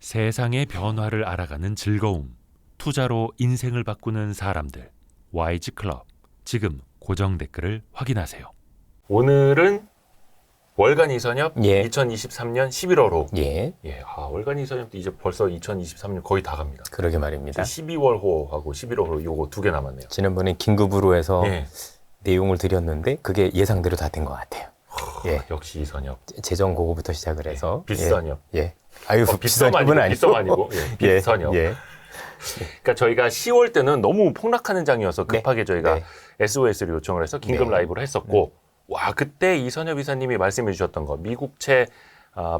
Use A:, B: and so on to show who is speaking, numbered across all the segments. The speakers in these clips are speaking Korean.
A: 세상의 변화를 알아가는 즐거움, 투자로 인생을 바꾸는 사람들, YG 클럽. 지금 고정 댓글을 확인하세요. 오늘은 월간 이선엽
B: 예.
A: 2023년 11월호.
B: 예,
A: 월간 이선엽도 이제 벌써 2023년 거의 다 갑니다.
B: 그러게 말입니다.
A: 12월호하고 11월호 요거 두 개 남았네요.
B: 지난번에 긴급으로 해서
A: 예.
B: 내용을 드렸는데 그게 예상대로 다 된 것 같아요. 예,
A: 역시 이선엽.
B: 재정 고거부터 시작을 해서
A: 빗선엽.
B: 예. 아유,
A: 빗섬 아니고 빗섬 아니고 빗선엽.
B: 예.
A: 그러니까 저희가 10월 때는 너무 폭락하는 장이어서 급하게 저희가
B: 네.
A: SOS를 요청을 해서 긴급
B: 네.
A: 라이브를 했었고, 와 그때 이선엽 이사님이 말씀해 주셨던 거 미국채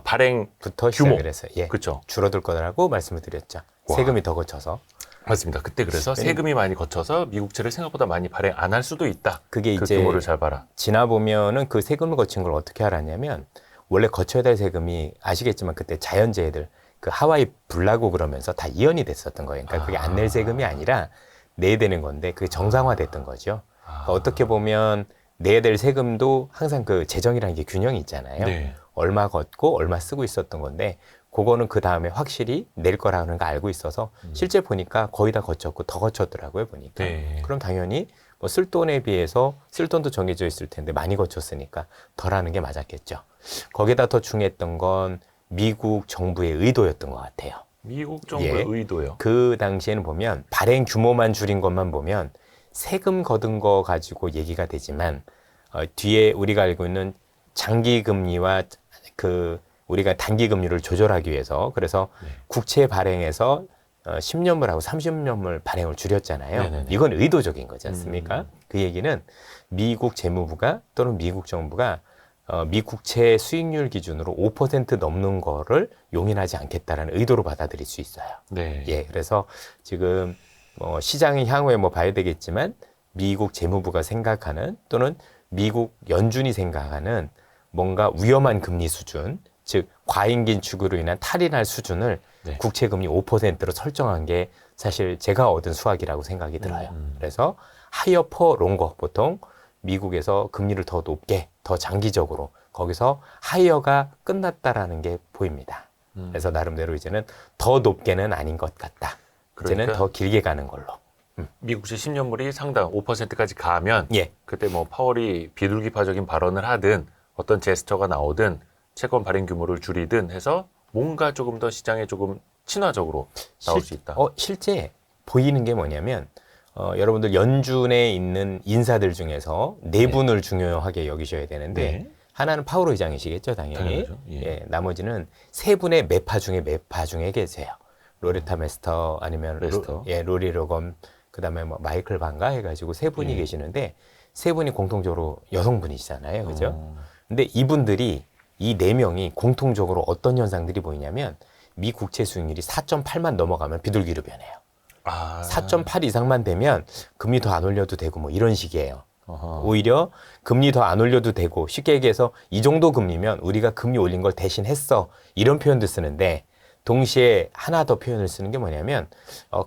A: 발행
B: 부터
A: 규모.
B: 시작을 했어요. 예.
A: 그렇죠.
B: 줄어들 거라고 말씀을 드렸죠.
A: 와.
B: 세금이 더 거쳐서.
A: 맞습니다. 그때 그래서 세금이 많이 거쳐서 미국채를 생각보다 많이 발행 안 할 수도 있다.
B: 그게
A: 그
B: 이제
A: 규모를 잘 봐라.
B: 지나 보면은 그 세금을 거친 걸 어떻게 알았냐면 원래 거쳐야 될 세금이 아시겠지만 그때 자연재해들 그 하와이 불나고 그러면서 다 이연이 됐었던 거예요. 그러니까 그게 안 낼 세금이 아니라 내야 되는 건데 그게 정상화됐던 거죠. 그러니까 어떻게 보면 내야 될 세금도 항상 그 재정이라는 게 균형이 있잖아요.
A: 네.
B: 얼마 걷고 얼마 쓰고 있었던 건데 그거는 그 다음에 확실히 낼 거라는 거 알고 있어서 실제 보니까 거의 다 거쳤고 더 거쳤더라고요 보니까.
A: 네.
B: 그럼 당연히 뭐 쓸 돈에 비해서 쓸 돈도 정해져 있을 텐데 많이 거쳤으니까 덜하는 게 맞았겠죠. 거기다 더 중요했던 건 미국 정부의 의도였던 것 같아요.
A: 미국 정부의
B: 예.
A: 의도요.
B: 그 당시에는 보면 발행 규모만 줄인 것만 보면 세금 거둔 거 가지고 얘기가 되지만 뒤에 우리가 알고 있는 장기 금리와 그 우리가 단기 금리를 조절하기 위해서 그래서
A: 네.
B: 국채 발행에서 10년물 하고 30년물 발행을 줄였잖아요.
A: 네네네.
B: 이건 의도적인 거지 않습니까? 그 얘기는 미국 재무부가 또는 미국 정부가 미국채 수익률 기준으로 5% 넘는 거를 용인하지 않겠다라는 의도로 받아들일 수 있어요.
A: 네.
B: 예, 그래서 지금 시장의 향후에 뭐 봐야 되겠지만 미국 재무부가 생각하는 또는 미국 연준이 생각하는 뭔가 위험한 금리 수준, 즉 과잉 긴축으로 인한 탈인할 수준을
A: 네.
B: 국채 금리 5%로 설정한 게 사실 제가 얻은 수학이라고 생각이 들어요. 그래서 하이어 퍼 롱거 보통 미국에서 금리를 더 높게 더 장기적으로 거기서 하이어가 끝났다라는 게 보입니다. 그래서 나름대로 이제는 더 높게는 아닌 것 같다. 이제는
A: 그러니까
B: 더 길게 가는 걸로.
A: 미국채 10년물이 상당 5%까지 가면
B: 예.
A: 그때 뭐 파월이 비둘기파적인 발언을 하든 어떤 제스처가 나오든 채권 발행 규모를 줄이든 해서 뭔가 조금 더 시장에 조금 친화적으로 나올 수 있다.
B: 실제 보이는 게 뭐냐면 여러분들 연준에 있는 인사들 중에서 네 분을 중요하게 여기셔야 되는데
A: 네.
B: 하나는 파월 의장이시겠죠, 당연히.
A: 당연하죠. 예.
B: 예, 나머지는 세 분의 매파 중에 계세요. 로레타 메스터 아니면
A: 메스터.
B: 로리 로검 그다음에 뭐 마이클 반가 해가지고 세 분이
A: 예.
B: 계시는데 세 분이 공통적으로 여성분이시잖아요, 그죠? 근데 이분들이 이 네 명이 공통적으로 어떤 현상들이 보이냐면 미 국채 수익률이 4.8만 넘어가면 비둘기로 변해요. 4.8 이상만 되면 금리 더 안 올려도 되고 뭐 이런 식이에요.
A: 어허.
B: 오히려 금리 더 안 올려도 되고 쉽게 얘기해서 이 정도 금리면 우리가 금리 올린 걸 대신했어 이런 표현도 쓰는데 동시에 하나 더 표현을 쓰는 게 뭐냐면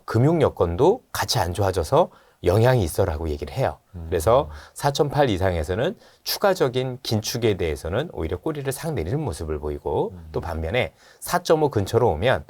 B: 금융 여건도 같이 안 좋아져서 영향이 있어라고 얘기를 해요. 그래서 4.8 이상에서는 추가적인 긴축에 대해서는 오히려 꼬리를 상 내리는 모습을 보이고 또 반면에 4.5 근처로 오면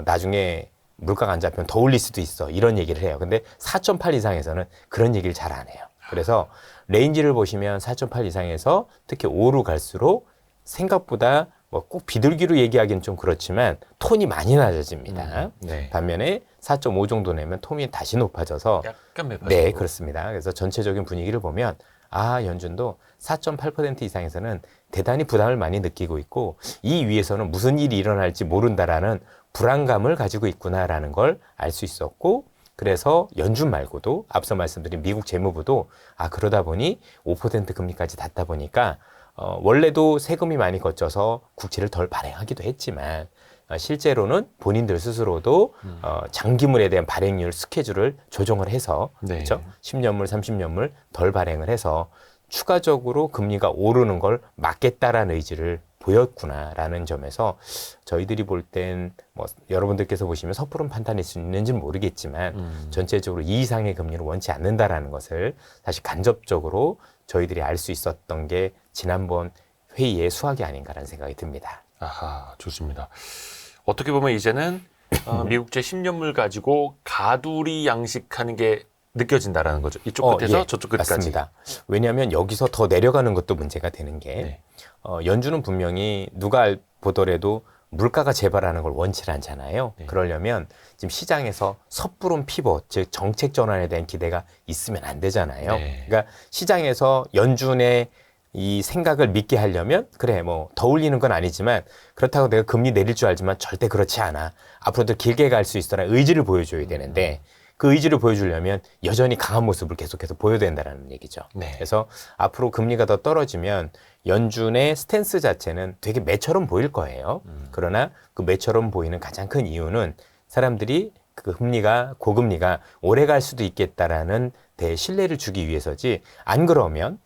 B: 나중에 물가가 안 잡히면 더 올릴 수도 있어 이런 얘기를 해요. 근데 4.8 이상에서는 그런 얘기를 잘 안 해요. 그래서 레인지를 보시면 4.8 이상에서 특히 5로 갈수록 생각보다 뭐 꼭 비둘기로 얘기하기는 좀 그렇지만 톤이 많이 낮아집니다.
A: 네.
B: 반면에 4.5 정도 내면 톤이 다시 높아져서
A: 약간 매파적으로.
B: 네, 그렇습니다. 그래서 전체적인 분위기를 보면 연준도 4.8% 이상에서는 대단히 부담을 많이 느끼고 있고 이 위에서는 무슨 일이 일어날지 모른다라는 불안감을 가지고 있구나라는 걸 알 수 있었고 그래서 연준 말고도 앞서 말씀드린 미국 재무부도 그러다 보니 5% 금리까지 닿다 보니까 원래도 세금이 많이 거쳐서 국채를 덜 발행하기도 했지만 실제로는 본인들 스스로도 장기물에 대한 발행률 스케줄을 조정을 해서
A: 네.
B: 그렇죠? 10년물, 30년물 덜 발행을 해서 추가적으로 금리가 오르는 걸 막겠다라는 의지를 보였구나라는 점에서 저희들이 볼 땐 뭐 여러분들께서 보시면 섣부른 판단일 수 있는지는 모르겠지만 전체적으로 이 이상의 금리를 원치 않는다라는 것을 사실 간접적으로 저희들이 알 수 있었던 게 지난번 회의의 수학이 아닌가라는 생각이 듭니다.
A: 아하, 좋습니다. 어떻게 보면 이제는 미국제 10년물 가지고 가두리 양식하는 게 느껴진다라는 거죠. 이쪽 끝에서
B: 예,
A: 저쪽 끝까지.
B: 맞습니다. 왜냐하면 여기서 더 내려가는 것도 문제가 되는 게
A: 네.
B: 연준은 분명히 누가 보더라도 물가가 재발하는 걸 원치 않잖아요.
A: 네.
B: 그러려면 지금 시장에서 섣부른 피벗, 즉 정책 전환에 대한 기대가 있으면 안 되잖아요.
A: 네.
B: 그러니까 시장에서 연준의 이 생각을 믿게 하려면 그래 뭐 더 올리는 건 아니지만 그렇다고 내가 금리 내릴 줄 알지만 절대 그렇지 않아. 앞으로도 길게 갈 수 있어라 의지를 보여줘야 되는데 그 의지를 보여주려면 여전히 강한 모습을 계속해서 보여야 된다는 얘기죠.
A: 네.
B: 그래서 앞으로 금리가 더 떨어지면 연준의 스탠스 자체는 되게 매처럼 보일 거예요. 그러나 그 매처럼 보이는 가장 큰 이유는 사람들이 그 고금리가 오래 갈 수도 있겠다라는 신뢰를 주기 위해서지 안 그러면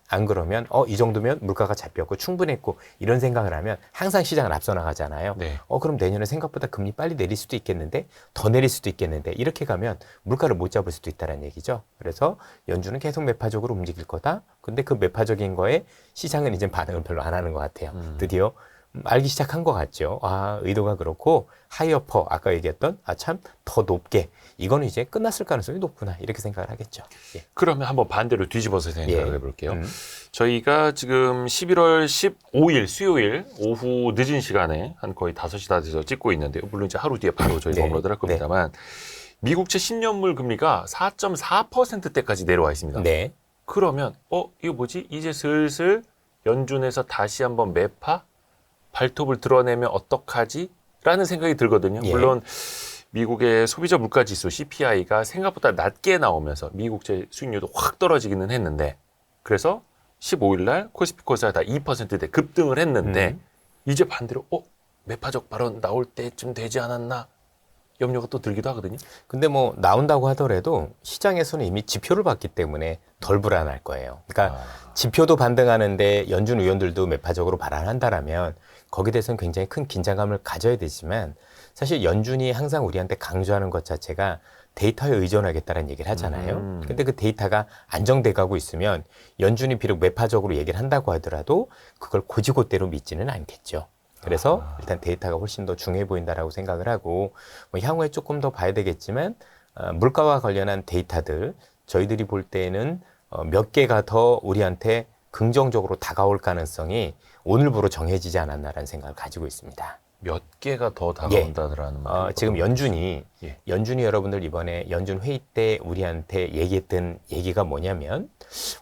B: 이 정도면 물가가 잡혔고 충분했고 이런 생각을 하면 항상 시장을 앞서 나가잖아요.
A: 네.
B: 그럼 내년에 생각보다 금리 빨리 내릴 수도 있겠는데 더 내릴 수도 있겠는데 이렇게 가면 물가를 못 잡을 수도 있다는 얘기죠. 그래서 연준은 계속 매파적으로 움직일 거다. 근데 그 매파적인 거에 시장은 이제 반응을 별로 안 하는 것 같아요. 드디어 알기 시작한 것 같죠. 의도가 그렇고 하이어퍼 아까 얘기했던 참 더 높게 이거는 이제 끝났을 가능성이 높구나 이렇게 생각을 하겠죠. 예.
A: 그러면 한번 반대로 뒤집어서 생각을
B: 예.
A: 해볼게요. 저희가 지금 11월 15일 수요일 오후 늦은 시간에 한 거의 5시 다 돼서 찍고 있는데요. 물론 이제 하루 뒤에 바로 저희가
B: 네.
A: 업로드를 할 겁니다만 미국채 10년물 금리가 4.4%대까지 내려와 있습니다.
B: 네.
A: 그러면 이거 뭐지? 이제 슬슬 연준에서 다시 한번 매파 발톱을 드러내면 어떡하지? 라는 생각이 들거든요.
B: 예.
A: 물론 미국의 소비자 물가지수 CPI가 생각보다 낮게 나오면서 미국제 수익률도 확 떨어지기는 했는데 그래서 15일 날 코스피 코스닥 다 2%대 급등을 했는데 이제 반대로 매파적 발언 나올 때쯤 되지 않았나 염려가 또 들기도 하거든요.
B: 근데 뭐 나온다고 하더라도 시장에서는 이미 지표를 봤기 때문에 덜 불안할 거예요. 그러니까 지표도 반등하는데 연준 의원들도 매파적으로 발언한다라면 거기에 대해서는 굉장히 큰 긴장감을 가져야 되지만 사실 연준이 항상 우리한테 강조하는 것 자체가 데이터에 의존하겠다는 얘기를 하잖아요. 근데 그 데이터가 안정돼 가고 있으면 연준이 비록 매파적으로 얘기를 한다고 하더라도 그걸 고지고대로 믿지는 않겠죠. 그래서 일단 데이터가 훨씬 더 중요해 보인다라고 생각을 하고 뭐 향후에 조금 더 봐야 되겠지만 물가와 관련한 데이터들 저희들이 볼 때는 몇 개가 더 우리한테 긍정적으로 다가올 가능성이 오늘부로 정해지지 않았나라는 생각을 가지고 있습니다.
A: 몇 개가 더 다가온다라는 말.
B: 지금 연준이 여러분들 이번에 연준 회의 때 우리한테 얘기했던 얘기가 뭐냐면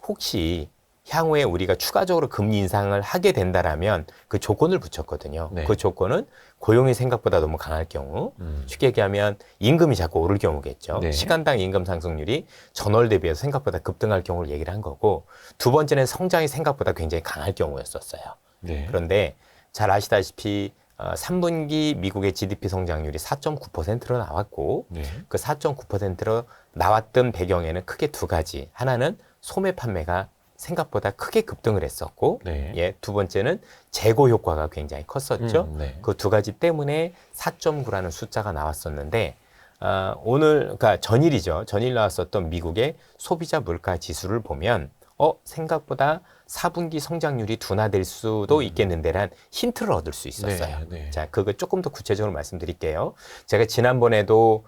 B: 혹시 향후에 우리가 추가적으로 금리 인상을 하게 된다라면 그 조건을 붙였거든요.
A: 네.
B: 그 조건은 고용이 생각보다 너무 강할 경우, 쉽게 얘기하면 임금이 자꾸 오를 경우겠죠.
A: 네.
B: 시간당 임금 상승률이 전월 대비해서 생각보다 급등할 경우를 얘기를 한 거고, 두 번째는 성장이 생각보다 굉장히 강할 경우였었어요.
A: 네.
B: 그런데 잘 아시다시피 3분기 미국의 GDP 성장률이 4.9%로 나왔고
A: 네.
B: 그 4.9%로 나왔던 배경에는 크게 두 가지. 하나는 소매 판매가 생각보다 크게 급등을 했었고
A: 네.
B: 두 번째는 재고 효과가 굉장히 컸었죠.
A: 네.
B: 그 두 가지 때문에 4.9라는 숫자가 나왔었는데 오늘 그러니까 전일이죠. 전일 나왔었던 미국의 소비자 물가 지수를 보면 생각보다 4분기 성장률이 둔화될 수도 있겠는데란 힌트를 얻을 수 있었어요.
A: 네, 네.
B: 자, 그거 조금 더 구체적으로 말씀드릴게요. 제가 지난번에도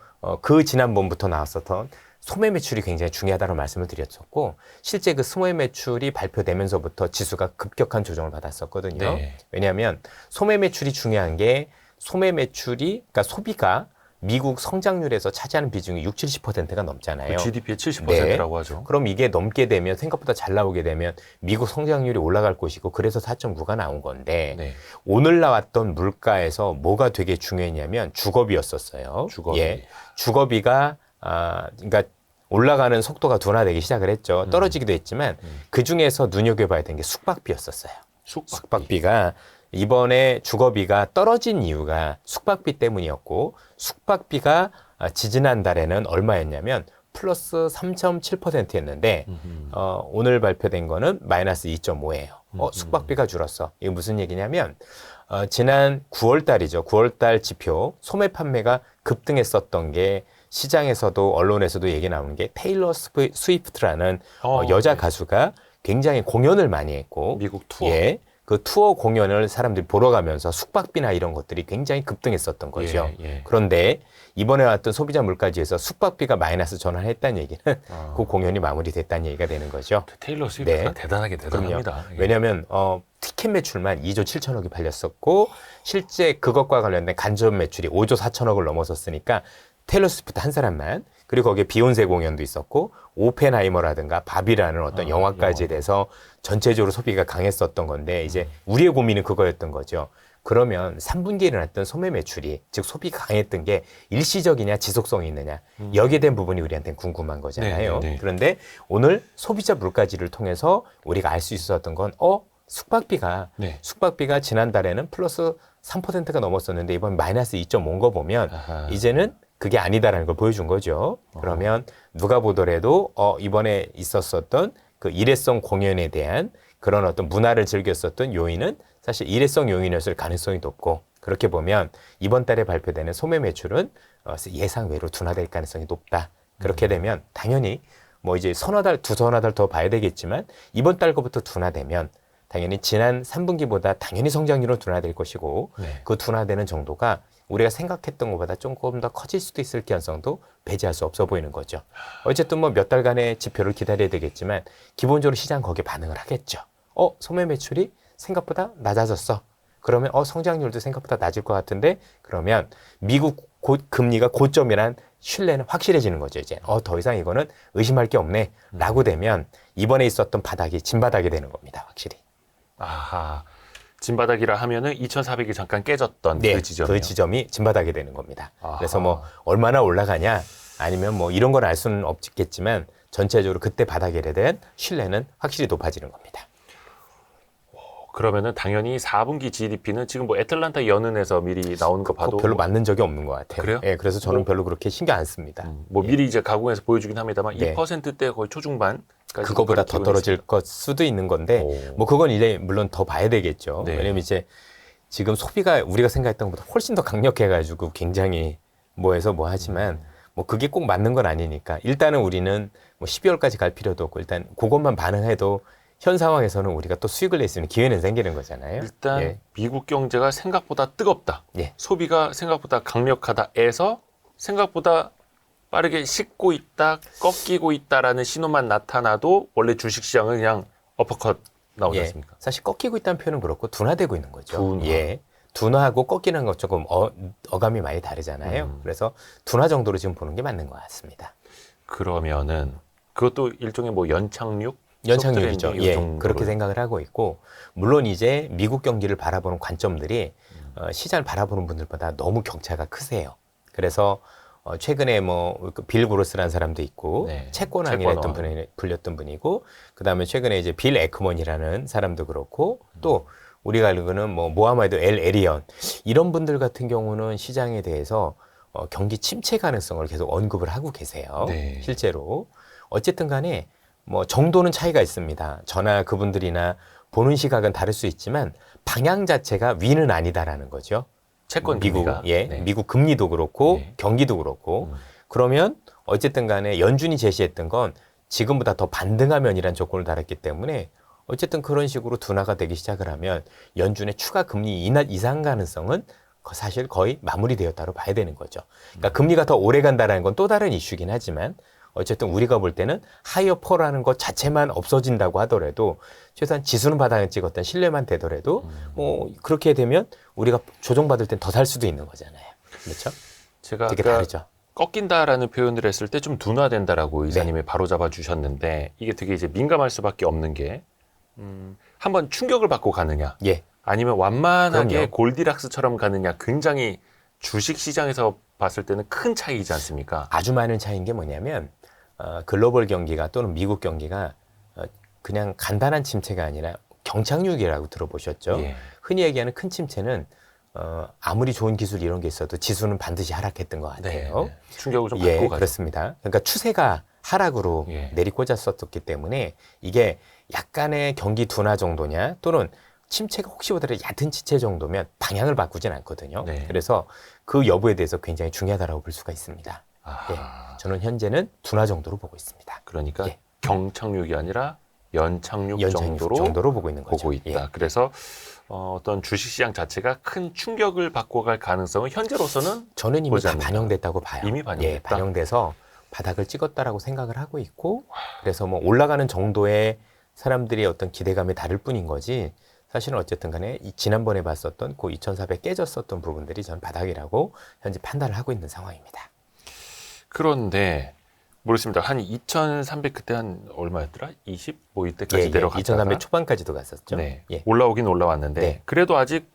B: 지난번부터 나왔었던 소매 매출이 굉장히 중요하다는 말씀을 드렸었고 실제 그 소매 매출이 발표되면서부터 지수가 급격한 조정을 받았었거든요.
A: 네.
B: 왜냐하면 소매 매출이 중요한 게 그러니까 소비가 미국 성장률에서 차지하는 비중이 70-70%가 넘잖아요.
A: 그 GDP의 70%라고 하죠.
B: 그럼 이게 넘게 되면 생각보다 잘 나오게 되면 미국 성장률이 올라갈 것이고 그래서 4.9가 나온 건데
A: 네.
B: 오늘 나왔던 물가에서 뭐가 되게 중요했냐면 주거비였었어요.
A: 주거비.
B: 주거비가 그러니까 올라가는 속도가 둔화되기 시작을 했죠. 떨어지기도 했지만 그 중에서 눈여겨봐야 되는 게 숙박비였었어요. 숙박비가 이번에 주거비가 떨어진 이유가 숙박비 때문이었고 숙박비가 지지난달에는 얼마였냐면 플러스 3.7%였는데 오늘 발표된 거는 마이너스 2.5예요. 숙박비가 줄었어. 이게 무슨 얘기냐면 지난 9월 달이죠. 9월 달 지표 소매 판매가 급등했었던 게 시장에서도 언론에서도 얘기 나오는 게 테일러 스위프트라는 여자 가수가 굉장히 공연을 많이 했고
A: 미국 투어.
B: 그 투어 공연을 사람들이 보러 가면서 숙박비나 이런 것들이 굉장히 급등했었던 거죠.
A: 예.
B: 그런데 이번에 왔던 소비자 물가지에서 숙박비가 마이너스 전환했다는 얘기는 그 공연이 마무리됐다는 얘기가 되는 거죠.
A: 테일러 스위프트가
B: 네.
A: 대단합니다. 예.
B: 왜냐하면 티켓 매출만 2조 7천억이 팔렸었고 실제 그것과 관련된 간접 매출이 5조 4천억을 넘어섰으니까 테일러 스위프트 한 사람만 그리고 거기에 비욘세 공연도 있었고 오펜하이머라든가 바비라는 어떤 영화까지 돼서 전체적으로 소비가 강했었던 건데 이제 우리의 고민은 그거였던 거죠. 그러면 3분기에 일어났던 소매 매출이 즉 소비가 강했던 게 일시적이냐 지속성이 있느냐 여기에 대한 부분이 우리한테는 궁금한 거잖아요.
A: 네.
B: 그런데 오늘 소비자 물가지를 통해서 우리가 알 수 있었던 건 숙박비가 지난달에는 플러스 3%가 넘었었는데 이번 마이너스 2.5인 거 보면
A: 아하.
B: 이제는 그게 아니다라는 걸 보여준 거죠. 그러면 누가 보더라도 이번에 있었었던 그 일회성 공연에 대한 그런 어떤 문화를 즐겼었던 요인은 사실 일회성 요인이었을 가능성이 높고 그렇게 보면 이번 달에 발표되는 소매 매출은 예상외로 둔화될 가능성이 높다. 그렇게 되면 당연히 뭐 이제 두서너 달 더 봐야 되겠지만 이번 달 거부터 둔화되면 당연히 지난 3분기보다 당연히 성장률은 둔화될 것이고 그 둔화되는 정도가 우리가 생각했던 것보다 조금 더 커질 수도 있을 가능성도 배제할 수 없어 보이는 거죠. 어쨌든 뭐 몇 달간의 지표를 기다려야 되겠지만 기본적으로 시장 거기에 반응을 하겠죠. 소매 매출이 생각보다 낮아졌어. 그러면 성장률도 생각보다 낮을 것 같은데 그러면 미국 금리가 고점이란 신뢰는 확실해지는 거죠. 이제 더 이상 이거는 의심할 게 없네 라고 되면 이번에 있었던 바닥이 진바닥이 되는 겁니다. 확실히.
A: 아하. 진바닥이라 하면은 2,400이 잠깐 깨졌던 그 지점이요.
B: 그 지점이 진바닥이 되는 겁니다.
A: 아하.
B: 그래서 뭐 얼마나 올라가냐 아니면 뭐 이런 건 알 수는 없겠지만 전체적으로 그때 바닥에 대한 신뢰는 확실히 높아지는 겁니다.
A: 그러면은 당연히 4분기 GDP는 지금 뭐 애틀란타 연은에서 미리 나오는 거 봐도
B: 별로 맞는 적이 없는 것 같아요.
A: 그래요?
B: 예, 그래서 저는 별로 그렇게 신경 안 씁니다.
A: 미리 이제 가공해서 보여주긴 합니다만
B: 네.
A: 2%대 거의 초중반
B: 그거보다 더 떨어질 것 수도 있는 건데 뭐 그건 이제 물론 더 봐야 되겠죠.
A: 네.
B: 왜냐면 이제 지금 소비가 우리가 생각했던 것보다 훨씬 더 강력해가지고 굉장히 뭐해서 뭐 하지만 뭐 그게 꼭 맞는 건 아니니까 일단은 우리는 뭐 12월까지 갈 필요도 없고 일단 그것만 반응해도 현 상황에서는 우리가 또 수익을 낼 수 있는 기회는 생기는 거잖아요.
A: 일단 미국 경제가 생각보다 뜨겁다. 소비가 생각보다 강력하다에서 생각보다 빠르게 식고 있다, 꺾이고 있다라는 신호만 나타나도 원래 주식시장은 그냥 어퍼컷 나오지 않습니까?
B: 사실 꺾이고 있다는 표현은 그렇고 둔화되고 있는 거죠.
A: 둔화.
B: 둔화하고 꺾이는 것 조금 어감이 많이 다르잖아요. 그래서 둔화 정도로 지금 보는 게 맞는 것 같습니다.
A: 그러면은 그것도 일종의 뭐 연착륙이죠.
B: 그렇게 생각을 하고 있고 물론 이제 미국 경기를 바라보는 관점들이 시장을 바라보는 분들보다 너무 격차가 크세요. 그래서 최근에 뭐 빌 브로스라는 사람도 있고 채권왕이랬던 분이 불렸던 분이고 그다음에 최근에 이제 빌 에크먼이라는 사람도 그렇고 또 우리가 알고는 뭐 모하메드 엘 에리언 이런 분들 같은 경우는 시장에 대해서 경기 침체 가능성을 계속 언급을 하고 계세요. 실제로 어쨌든 간에 뭐 정도는 차이가 있습니다. 저나 그분들이나 보는 시각은 다를 수 있지만 방향 자체가 위는 아니다라는 거죠.
A: 채권 금리가
B: 미국 금리도 그렇고 경기도 그렇고 그러면 어쨌든 간에 연준이 제시했던 건 지금보다 더 반등하면이란 조건을 달았기 때문에 어쨌든 그런 식으로 둔화가 되기 시작을 하면 연준의 추가 금리 인하 이상 가능성은 사실 거의 마무리되었다고 봐야 되는 거죠. 그러니까 금리가 더 오래 간다는 건 또 다른 이슈긴 하지만 어쨌든 우리가 볼 때는 하이어 퍼라는 것 자체만 없어진다고 하더라도 최소한 지수는 바닥을 찍었던 신뢰만 되더라도 뭐 그렇게 되면 우리가 조정받을 땐 더 살 수도 있는 거잖아요. 그렇죠?
A: 제가
B: 되게 다르죠.
A: 꺾인다라는 표현을 했을 때 좀 둔화된다라고 의사님이 바로 잡아 주셨는데 이게 되게 이제 민감할 수밖에 없는 게 한번 충격을 받고 가느냐 아니면 완만하게 골디락스처럼 가느냐 굉장히 주식 시장에서 봤을 때는 큰 차이이지 않습니까?
B: 아주 많은 차이인 게 뭐냐면 글로벌 경기가 또는 미국 경기가 그냥 간단한 침체가 아니라 경착륙이라고 들어보셨죠? 흔히 얘기하는 큰 침체는 아무리 좋은 기술 이런 게 있어도 지수는 반드시 하락했던 것 같아요.
A: 충격을 좀 받고 가죠.
B: 그렇습니다. 그러니까 추세가 하락으로 내리꽂았었기 때문에 이게 약간의 경기 둔화 정도냐 또는 침체가 혹시 보더라도 얕은 침체 정도면 방향을 바꾸진 않거든요. 그래서 그 여부에 대해서 굉장히 중요하다고 볼 수가 있습니다. 저는 현재는 둔화 정도로 보고 있습니다.
A: 그러니까 경착륙이 아니라 연착륙
B: 연착륙 정도로 보고 있는 거죠.
A: 보고 있다. 그래서 어떤 주식시장 자체가 큰 충격을 받고 갈 가능성은 현재로서는
B: 저는 이미
A: 보지
B: 다
A: 않는다.
B: 반영됐다고 봐요.
A: 이미 반영됐다?
B: 예, 반영돼서 바닥을 찍었다라고 생각을 하고 있고, 그래서 뭐 올라가는 정도의 사람들이 어떤 기대감이 다를 뿐인 거지, 사실은 어쨌든 간에 지난번에 봤었던 그 2400 깨졌었던 부분들이 전 바닥이라고 현재 판단을 하고 있는 상황입니다.
A: 그런데 모르겠습니다. 한 2300 그때 한 얼마였더라? 20? 뭐 이때까지 내려갔다가
B: 2300 초반까지도 갔었죠.
A: 네.
B: 예.
A: 올라오긴 올라왔는데
B: 네.
A: 그래도 아직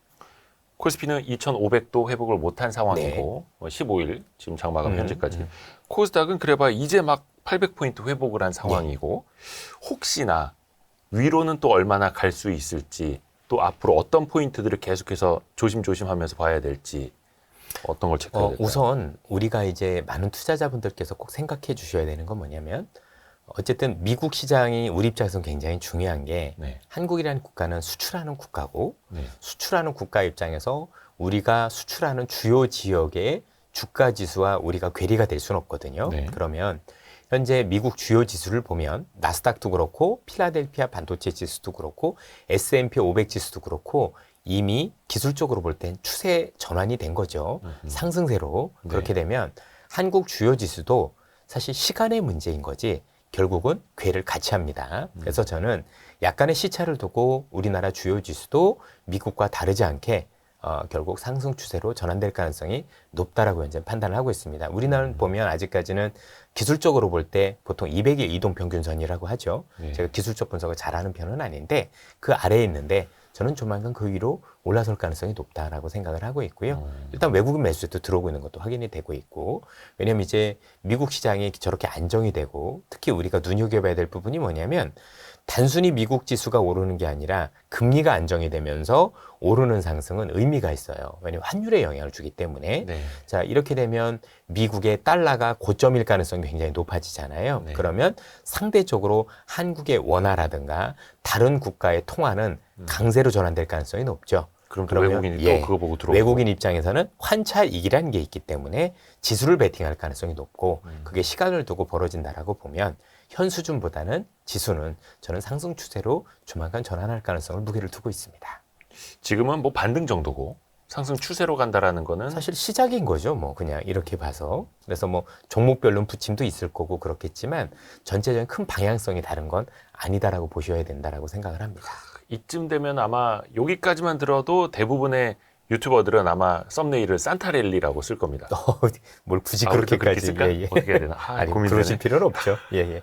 A: 코스피는 2500도 회복을 못한 상황이고 15일 지금 장마감 현재까지 코스닥은 그래봐 이제 막 800포인트 회복을 한 상황이고 혹시나 위로는 또 얼마나 갈 수 있을지 또 앞으로 어떤 포인트들을 계속해서 조심조심하면서 봐야 될지 어떤 걸 체크해야 될까요?
B: 우선 우리가 이제 많은 투자자분들께서 꼭 생각해 주셔야 되는 건 뭐냐면, 어쨌든 미국 시장이 우리 입장에서는 굉장히 중요한 게
A: 네.
B: 한국이라는 국가는 수출하는 국가고
A: 네.
B: 수출하는 국가 입장에서 우리가 수출하는 주요 지역의 주가 지수와 우리가 괴리가 될 수는 없거든요.
A: 네.
B: 그러면 현재 미국 주요 지수를 보면 나스닥도 그렇고 필라델피아 반도체 지수도 그렇고 S&P 500 지수도 그렇고 이미 기술적으로 볼 땐 추세 전환이 된 거죠. 상승세로.
A: 네.
B: 그렇게 되면 한국 주요 지수도 사실 시간의 문제인 거지 결국은 궤를 같이 합니다. 그래서 저는 약간의 시차를 두고 우리나라 주요 지수도 미국과 다르지 않게 결국 상승 추세로 전환될 가능성이 높다라고 현재 판단을 하고 있습니다. 우리나라는 보면 아직까지는 기술적으로 볼 때 보통 200일 이동평균선이라고 하죠.
A: 네.
B: 제가 기술적 분석을 잘하는 편은 아닌데 그 아래에 있는데 저는 조만간 그 위로 올라설 가능성이 높다라고 생각을 하고 있고요. 일단 외국인 매수세도 들어오고 있는 것도 확인이 되고 있고, 왜냐하면 이제 미국 시장이 저렇게 안정이 되고 특히 우리가 눈여겨봐야 될 부분이 뭐냐면 단순히 미국 지수가 오르는 게 아니라 금리가 안정이 되면서 오르는 상승은 의미가 있어요. 왜냐하면 환율에 영향을 주기 때문에.
A: 네.
B: 자, 이렇게 되면 미국의 달러가 고점일 가능성이 굉장히 높아지잖아요.
A: 네.
B: 그러면 상대적으로 한국의 원화라든가 다른 국가의 통화는 강세로 전환될 가능성이 높죠.
A: 그럼 또
B: 그러면,
A: 외국인이
B: 예,
A: 또 그거 보고 들어오고
B: 외국인 입장에서는 환차익이라는 게 있기 때문에 지수를 베팅할 가능성이 높고 그게 시간을 두고 벌어진다라고 보면 현 수준보다는 지수는 저는 상승 추세로 조만간 전환할 가능성을 무게를 두고 있습니다.
A: 지금은 뭐 반등 정도고 상승 추세로 간다라는 거는
B: 사실 시작인 거죠. 뭐 그냥 이렇게 봐서. 그래서 뭐 종목별로는 부침도 있을 거고 그렇겠지만 전체적인 큰 방향성이 다른 건 아니다라고 보셔야 된다라고 생각을 합니다.
A: 이쯤 되면 아마 여기까지만 들어도 대부분의 유튜버들은 아마 썸네일을 산타랠리라고 쓸 겁니다.
B: 뭘 굳이
A: 아, 우리도 그렇게
B: 그렇게까지.
A: 쓸까?
B: 예, 예.
A: 어떻게 해야 되나?
B: 아니,
A: 고민되네.
B: 그러실 필요는 없죠. 예, 예.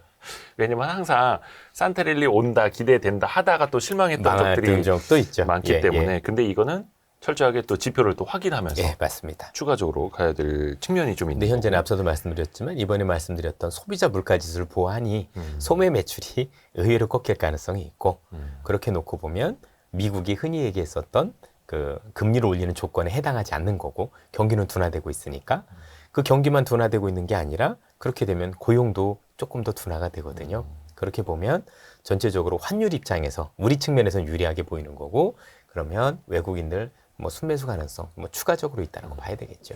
A: 왜냐면 항상 산타랠리 온다, 기대된다 하다가 또 실망했던 적들이
B: 망했던 적도 있죠.
A: 많기
B: 예,
A: 때문에
B: 예.
A: 근데 이거는 철저하게 또 지표를 또 확인하면서
B: 예, 맞습니다.
A: 추가적으로 가야 될 측면이 좀 있는
B: 근데 현재는
A: 거고.
B: 앞서도 말씀드렸지만 이번에 말씀드렸던 소비자 물가 지수를 보아하니 소매 매출이 의외로 꺾일 가능성이 있고 그렇게 놓고 보면 미국이 흔히 얘기했었던 그 금리를 올리는 조건에 해당하지 않는 거고 경기는 둔화되고 있으니까 그 경기만 둔화되고 있는 게 아니라 그렇게 되면 고용도 조금 더 둔화가 되거든요. 그렇게 보면 전체적으로 환율 입장에서 우리 측면에서는 유리하게 보이는 거고 그러면 외국인들 뭐 순매수 가능성 뭐 추가적으로 있다고 봐야 되겠죠.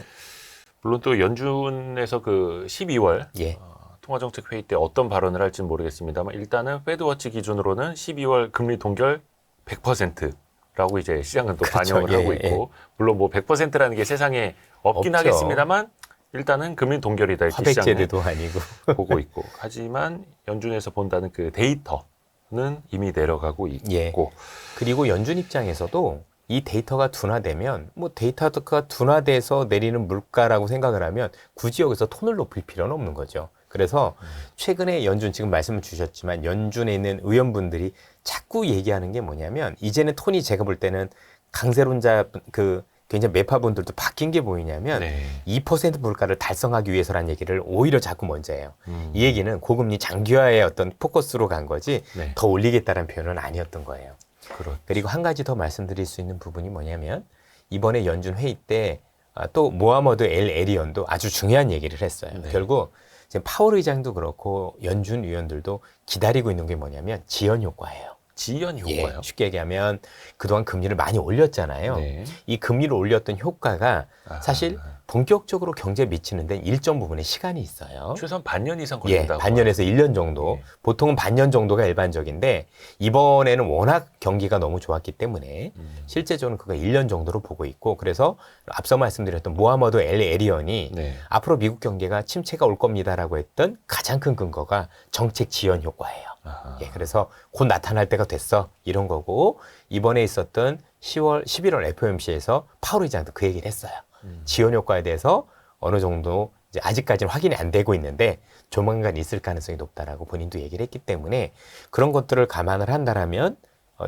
A: 물론 또 연준에서 그 12월
B: 예.
A: 통화정책 회의 때 어떤 발언을 할지는 모르겠습니다만 일단은 페드워치 기준으로는 12월 금리 동결 100%라고 이제 시장은 또
B: 그렇죠.
A: 반영을
B: 예,
A: 하고 있고 물론 뭐 100%라는 게 세상에 없긴
B: 없죠.
A: 하겠습니다만 일단은 금리 동결이다 이렇게 시장은
B: 화백제도도 아니고
A: 보고 있고 하지만 연준에서 본다는 그 데이터는 이미 내려가고 있고
B: 예. 그리고 연준 입장에서도 이 데이터가 둔화되면 뭐 데이터가 둔화돼서 내리는 물가라고 생각을 하면 굳이 여기서 톤을 높일 필요는 없는 거죠. 그래서 최근에 연준 지금 말씀을 주셨지만 연준에 있는 의원분들이 자꾸 얘기하는 게 뭐냐면 이제는 톤이 제가 볼 때는 강세론자 그 굉장히 매파분들도 바뀐 게 뭐냐면
A: 네.
B: 2% 물가를 달성하기 위해서라는 얘기를 오히려 자꾸 먼저 해요. 이 얘기는 고금리 장기화의 어떤 포커스로 간 거지
A: 네.
B: 더 올리겠다는 표현은 아니었던 거예요.
A: 그렇죠.
B: 그리고 한 가지 더 말씀드릴 수 있는 부분이 뭐냐면 이번에 연준 회의 때 또 모하머드 엘 에리언도 아주 중요한 얘기를 했어요.
A: 네.
B: 결국 지금 파월 의장도 그렇고 연준 위원들도 기다리고 있는 게 뭐냐면 지연 효과예요.
A: 지연
B: 예,
A: 효과요.
B: 쉽게 얘기하면 그동안 금리를 많이 올렸잖아요.
A: 네.
B: 이 금리를 올렸던 효과가 사실 본격적으로 경제에 미치는 데는 일정 부분의 시간이 있어요.
A: 최소한 반년 이상
B: 예,
A: 걸린다고.
B: 반년에서 1년 정도.
A: 예.
B: 보통은 반년 정도가 일반적인데 이번에는 워낙 경기가 너무 좋았기 때문에 실제적으로 그거 1년 정도로 보고 있고 그래서 앞서 말씀드렸던 모하머드 엘 에리언이
A: 네.
B: 앞으로 미국 경제가 침체가 올 겁니다라고 했던 가장 큰 근거가 정책 지연 효과예요.
A: 아하.
B: 예, 그래서 곧 나타날 때가 됐어 이런 거고 이번에 있었던 11월 FOMC에서 파월 의장도 그 얘기를 했어요. 지연 효과에 대해서 어느 정도 이제 아직까지는 확인이 안 되고 있는데 조만간 있을 가능성이 높다라고 본인도 얘기를 했기 때문에 그런 것들을 감안을 한다라면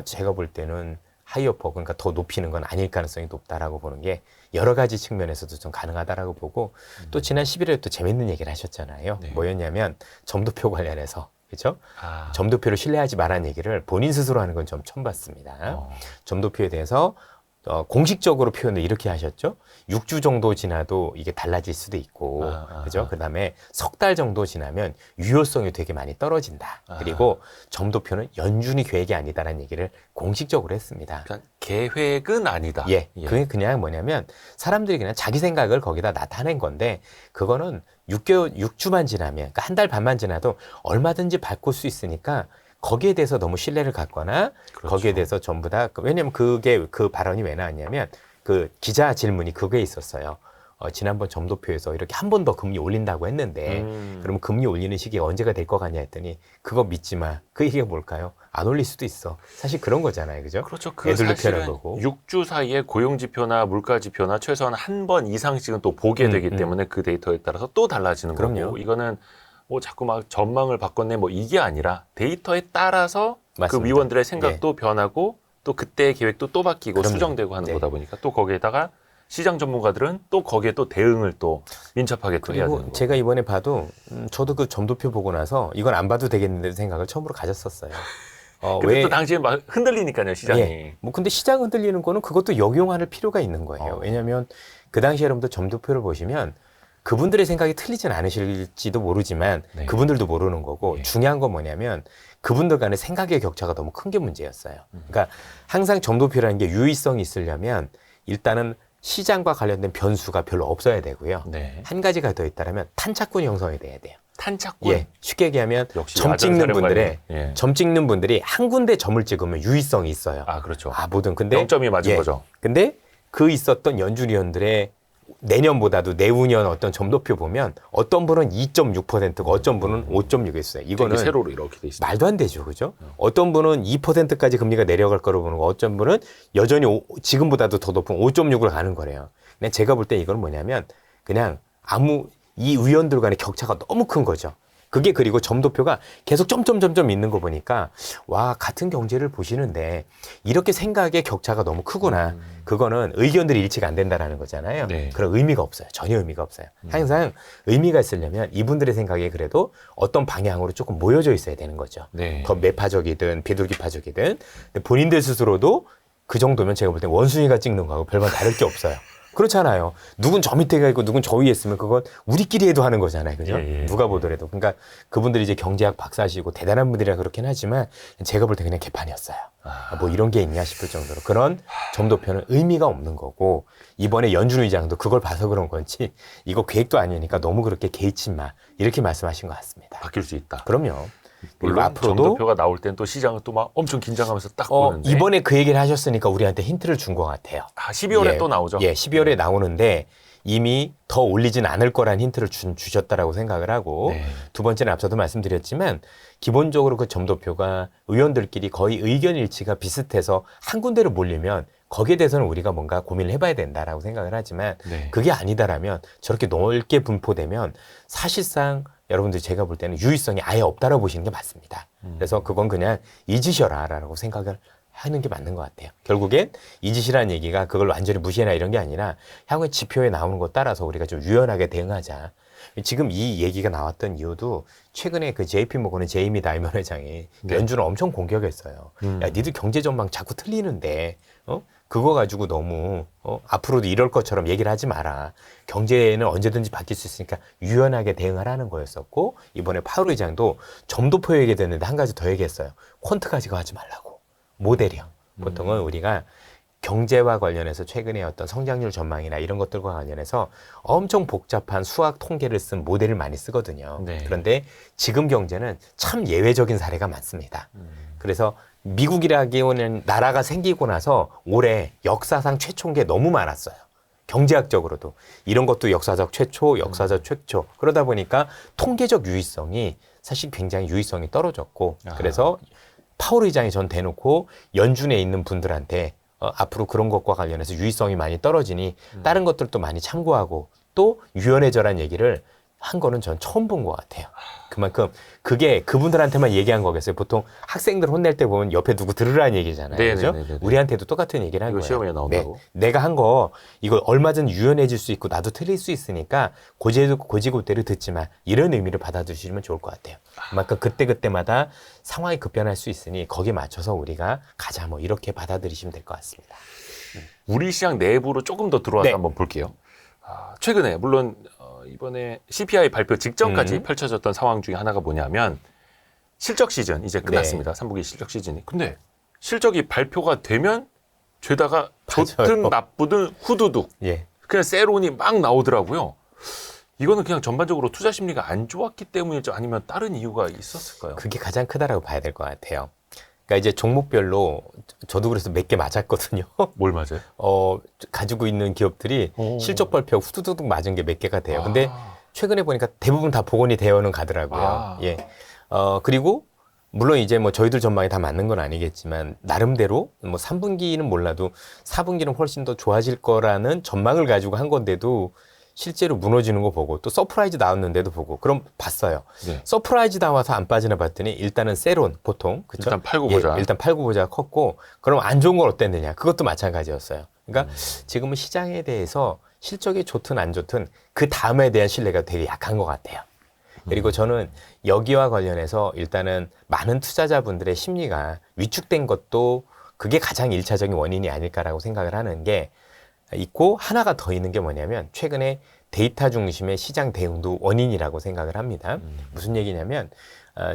B: 제가 볼 때는 하이어퍼 그러니까 더 높이는 건 아닐 가능성이 높다라고 보는 게 여러 가지 측면에서도 좀 가능하다라고 보고 또 지난 11월에 또 재밌는 얘기를 하셨잖아요.
A: 네.
B: 뭐였냐면 점도표 관련해서 그렇죠?
A: 아.
B: 점도표를 신뢰하지 말라는 얘기를 본인 스스로 하는 건 좀 처음 봤습니다. 점도표에 대해서 공식적으로 표현을 이렇게 하셨죠. 6주 정도 지나도 이게 달라질 수도 있고, 그죠? 그 다음에 석 달 정도 지나면 유효성이 되게 많이 떨어진다. 그리고 점도표는 연준이 계획이 아니다라는 얘기를 공식적으로 했습니다.
A: 그러니까 계획은 아니다.
B: 예, 그게 그냥 뭐냐면 사람들이 그냥 자기 생각을 거기다 나타낸 건데 그거는 6주만 지나면, 그러니까 한 달 반만 지나도 얼마든지 바꿀 수 있으니까 거기에 대해서 너무 신뢰를 갖거나
A: 그렇죠.
B: 거기에 대해서 전부 다 왜냐면 그게 그 발언이 왜 나왔냐면 그 기자 질문이 그게 있었어요. 지난번 점도표에서 이렇게 한 번 더 금리 올린다고 했는데 그러면 금리 올리는 시기가 언제가 될 것 같냐 했더니 그거 믿지 마. 그 얘기가 뭘까요? 안 올릴 수도 있어. 사실 그런 거잖아요. 그죠?
A: 그렇죠. 그
B: 애들로
A: 사실은
B: 표현한 거고.
A: 6주 사이에 고용지표나 물가지표나 최소한 한 번 이상씩은 또 보게 되기 때문에 그 데이터에 따라서 또 달라지는
B: 그럼요.
A: 거고 이거는 뭐 자꾸 막 전망을 바꿨네 뭐 이게 아니라 데이터에 따라서
B: 맞습니다.
A: 그 위원들의 생각도 변하고 또 그때의 계획도 또 바뀌고
B: 그럼요.
A: 수정되고 하는
B: 네.
A: 거다 보니까 또 거기에다가 시장 전문가들은 또 거기에 또 대응을 또 민첩하게 또 해야 되는
B: 그리고
A: 거고.
B: 제가 이번에 봐도 저도 그 점도표 보고 나서 이건 안 봐도 되겠는데 생각을 처음으로 가졌었어요.
A: 근데 또 당시에 막 흔들리니까요 시장이.
B: 예. 뭐 근데 시장 흔들리는 거는 그것도 역용할 필요가 있는 거예요. 왜냐하면 그 당시 여러분들 점도표를 보시면 그분들의 생각이 틀리진 않으실지도 모르지만
A: 네.
B: 그분들도 모르는 거고
A: 네.
B: 중요한 건 뭐냐면 그분들 간의 생각의 격차가 너무 큰 게 문제였어요. 그러니까 항상 점도표라는 게 유의성이 있으려면 일단은 시장과 관련된 변수가 별로 없어야 되고요.
A: 네.
B: 한 가지가 더 있다면 탄착군이 형성이 돼야 돼요.
A: 탄착군.
B: 예, 쉽게 얘기하면
A: 역시
B: 점
A: 야전
B: 찍는 분들의
A: 사령관이. 예.
B: 점 찍는 분들이 한 군데 점을 찍으면 유의성이 있어요.
A: 아 그렇죠.
B: 뭐든 근데
A: 0점이 맞은
B: 예.
A: 거죠.
B: 근데 그 있었던 연준위원들의 내년보다도 내후년 어떤 점도표 보면 어떤 분은 2.6%고 어떤 분은 5.6이었어요. 이거는
A: 세로로 이렇게 돼 있습니다.
B: 말도 안 되죠. 그죠? 어떤 분은 2%까지 금리가 내려갈 거로 보는 거, 어떤 분은 여전히 지금보다도 더 높은 5.6으로 가는 거래요. 근데 제가 볼 때 이건 뭐냐면 그냥 이 위원들 간의 격차가 너무 큰 거죠. 그게 그리고 점도표가 계속 점점 있는 거 보니까 와 같은 경제를 보시는데 이렇게 생각의 격차가 너무 크구나. 그거는 의견들이 일치가 안 된다라는 거잖아요.
A: 네.
B: 그런 의미가 없어요. 전혀 의미가 없어요. 항상 의미가 있으려면 이분들의 생각에 그래도 어떤 방향으로 조금 모여져 있어야 되는 거죠.
A: 네.
B: 더 매파적이든 비둘기파적이든 근데 본인들 스스로도 그 정도면 제가 볼 때 원숭이가 찍는 거하고 별반 다를 게 없어요. 그렇잖아요. 누군 저 밑에 가 있고 누군 저 위에 있으면 그건 우리끼리 해도 하는 거잖아요. 그죠?
A: 예, 예.
B: 누가 보더라도. 그러니까 그분들이 이제 경제학 박사시고 대단한 분들이라 그렇긴 하지만 제가 볼 때 그냥 개판이었어요. 뭐 이런 게 있냐 싶을 정도로. 그런 점도표는 의미가 없는 거고 이번에 연준 의장도 그걸 봐서 그런 건지 이거 계획도 아니니까 너무 그렇게 개의치 마. 이렇게 말씀하신 것 같습니다.
A: 바뀔 수 있다.
B: 그럼요. 그리고
A: 물론
B: 앞으로도
A: 점도표가 나올 땐 또 시장은 또 막 엄청 긴장하면서 딱 보는데
B: 이번에 그 얘기를 하셨으니까 우리한테 힌트를 준 것 같아요.
A: 12월에
B: 예,
A: 또 나오죠.
B: 예, 12월에 나오는데 이미 더 올리진 않을 거란 힌트를 주셨다라고 생각을 하고
A: 네.
B: 두 번째는 앞서도 말씀드렸지만 기본적으로 그 점도표가 의원들끼리 거의 의견 일치가 비슷해서 한 군데로 몰리면 거기에 대해서는 우리가 뭔가 고민을 해봐야 된다라고 생각을 하지만
A: 네.
B: 그게 아니다라면 저렇게 넓게 분포되면 사실상 여러분들 제가 볼 때는 유의성이 아예 없다라고 보시는 게 맞습니다. 그래서 그건 그냥 잊으셔라라고 생각을 하는 게 맞는 것 같아요. 결국엔 잊으시라는 얘기가 그걸 완전히 무시해라 이런 게 아니라 향후에 지표에 나오는 것 따라서 우리가 좀 유연하게 대응하자. 지금 이 얘기가 나왔던 이유도 최근에 그 JP 모건의 제이미 다이먼 회장이
A: 네.
B: 연준을 엄청 공격했어요. 야, 니들 경제 전망 자꾸 틀리는데, 그거 가지고 너무, 앞으로도 이럴 것처럼 얘기를 하지 마라. 경제는 언제든지 바뀔 수 있으니까 유연하게 대응하라는 거였었고, 이번에 파월 의장도 점도표 얘기했는데 한 가지 더 얘기했어요. 퀀트 가지고 하지 말라고. 모델이요. 보통은 우리가 경제와 관련해서 최근에 어떤 성장률 전망이나 이런 것들과 관련해서 엄청 복잡한 수학 통계를 쓴 모델을 많이 쓰거든요.
A: 네.
B: 그런데 지금 경제는 참 예외적인 사례가 많습니다. 그래서 미국이라기에는 나라가 생기고 나서 올해 역사상 최초인 게 너무 많았어요. 경제학적으로도 이런 것도 역사적 최초, 역사적 최초. 그러다 보니까 통계적 유의성이 사실 굉장히 유의성이 떨어졌고 그래서 파월 의장이 전 대놓고 연준에 있는 분들한테 앞으로 그런 것과 관련해서 유의성이 많이 떨어지니 다른 것들도 많이 참고하고 또 유연해져란 얘기를 한 거는 전 처음 본 것 같아요. 그만큼 그게 그분들한테만 얘기한 거겠어요. 보통 학생들 혼낼 때 보면 옆에 누구 들으라는 얘기잖아요. 그죠? 우리한테도 똑같은 얘기를 한
A: 이거
B: 거예요.
A: 시험에 나온다고.
B: 내가 한 거 이거 얼마든지 유연해질 수 있고 나도 틀릴 수 있으니까 고지고대로 듣지 마. 이런 의미를 받아주시면 좋을 것 같아요. 그만큼 그때그때마다 상황이 급변할 수 있으니 거기에 맞춰서 우리가 가자 뭐 이렇게 받아들이시면 될 것 같습니다.
A: 우리 시장 내부로 조금 더 들어와서
B: 네.
A: 한번 볼게요. 최근에 물론 이번에 CPI 발표 직전까지 펼쳐졌던 상황 중에 하나가 뭐냐면 실적 시즌 이제 끝났습니다. 3분기 실적 시즌이. 근데 실적이 발표가 되면 죄다가 좋든 나쁘든 후두둑
B: 예.
A: 그냥 세론이 막 나오더라고요. 이거는 그냥 전반적으로 투자 심리가 안 좋았기 때문일지 아니면 다른 이유가 있었을까요?
B: 그게 가장 크다라고 봐야 될 것 같아요. 그러니까 이제 종목별로 저도 그래서 몇 개 맞았거든요.
A: 뭘 맞아요?
B: 가지고 있는 기업들이 실적 발표 후두둑 맞은 게 몇 개가 돼요. 근데 최근에 보니까 대부분 다 복원이 되어는 가더라고요. 예. 그리고 물론 이제 뭐 저희들 전망이 다 맞는 건 아니겠지만 나름대로 뭐 3분기는 몰라도 4분기는 훨씬 더 좋아질 거라는 전망을 가지고 한 건데도 실제로 무너지는 거 보고 또 서프라이즈 나왔는데도 보고 그럼 봤어요.
A: 네.
B: 서프라이즈 나와서 안 빠지나 봤더니 일단은 세론 보통 그쵸?
A: 일단 팔고 보자.
B: 일단 팔고 보자가 컸고 그럼 안 좋은 건 어땠느냐? 그것도 마찬가지였어요. 그러니까 지금은 시장에 대해서 실적이 좋든 안 좋든 그 다음에 대한 신뢰가 되게 약한 것 같아요. 그리고 저는 여기와 관련해서 일단은 많은 투자자분들의 심리가 위축된 것도 그게 가장 일차적인 원인이 아닐까라고 생각을 하는 게 있고 하나가 더 있는 게 뭐냐면 최근에 데이터 중심의 시장 대응도 원인이라고 생각을 합니다. 무슨 얘기냐면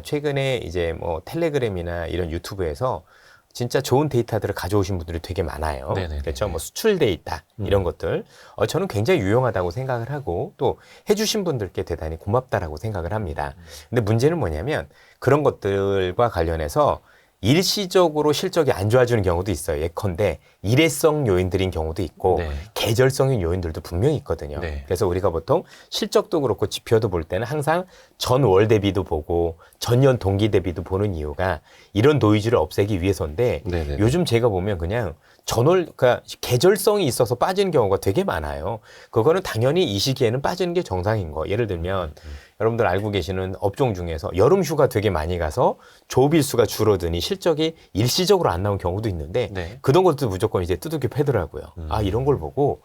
B: 최근에 이제 뭐 텔레그램이나 이런 유튜브에서 진짜 좋은 데이터들을 가져오신 분들이 되게 많아요.
A: 네네네네.
B: 그렇죠. 뭐 수출 데이터 이런 것들 저는 굉장히 유용하다고 생각을 하고 또 해주신 분들께 대단히 고맙다라고 생각을 합니다. 근데 문제는 뭐냐면 그런 것들과 관련해서 일시적으로 실적이 안 좋아지는 경우도 있어요. 예컨대 일회성 요인들인 경우도 있고
A: 네.
B: 계절성인 요인들도 분명히 있거든요.
A: 네.
B: 그래서 우리가 보통 실적도 그렇고 지표도 볼 때는 항상 전월 대비도 보고 전년 동기 대비도 보는 이유가 이런 노이즈를 없애기 위해서인데
A: 네네.
B: 요즘 제가 보면 그냥 그러니까 계절성이 있어서 빠지는 경우가 되게 많아요. 그거는 당연히 이 시기에는 빠지는 게 정상인 거. 예를 들면 여러분들 알고 계시는 업종 중에서 여름 휴가 되게 많이 가서 조업일수가 줄어드니 실적이 일시적으로 안 나온 경우도 있는데
A: 네.
B: 그런 것도 무조건 이제 두들겨 패더라고요. 이런 걸 보고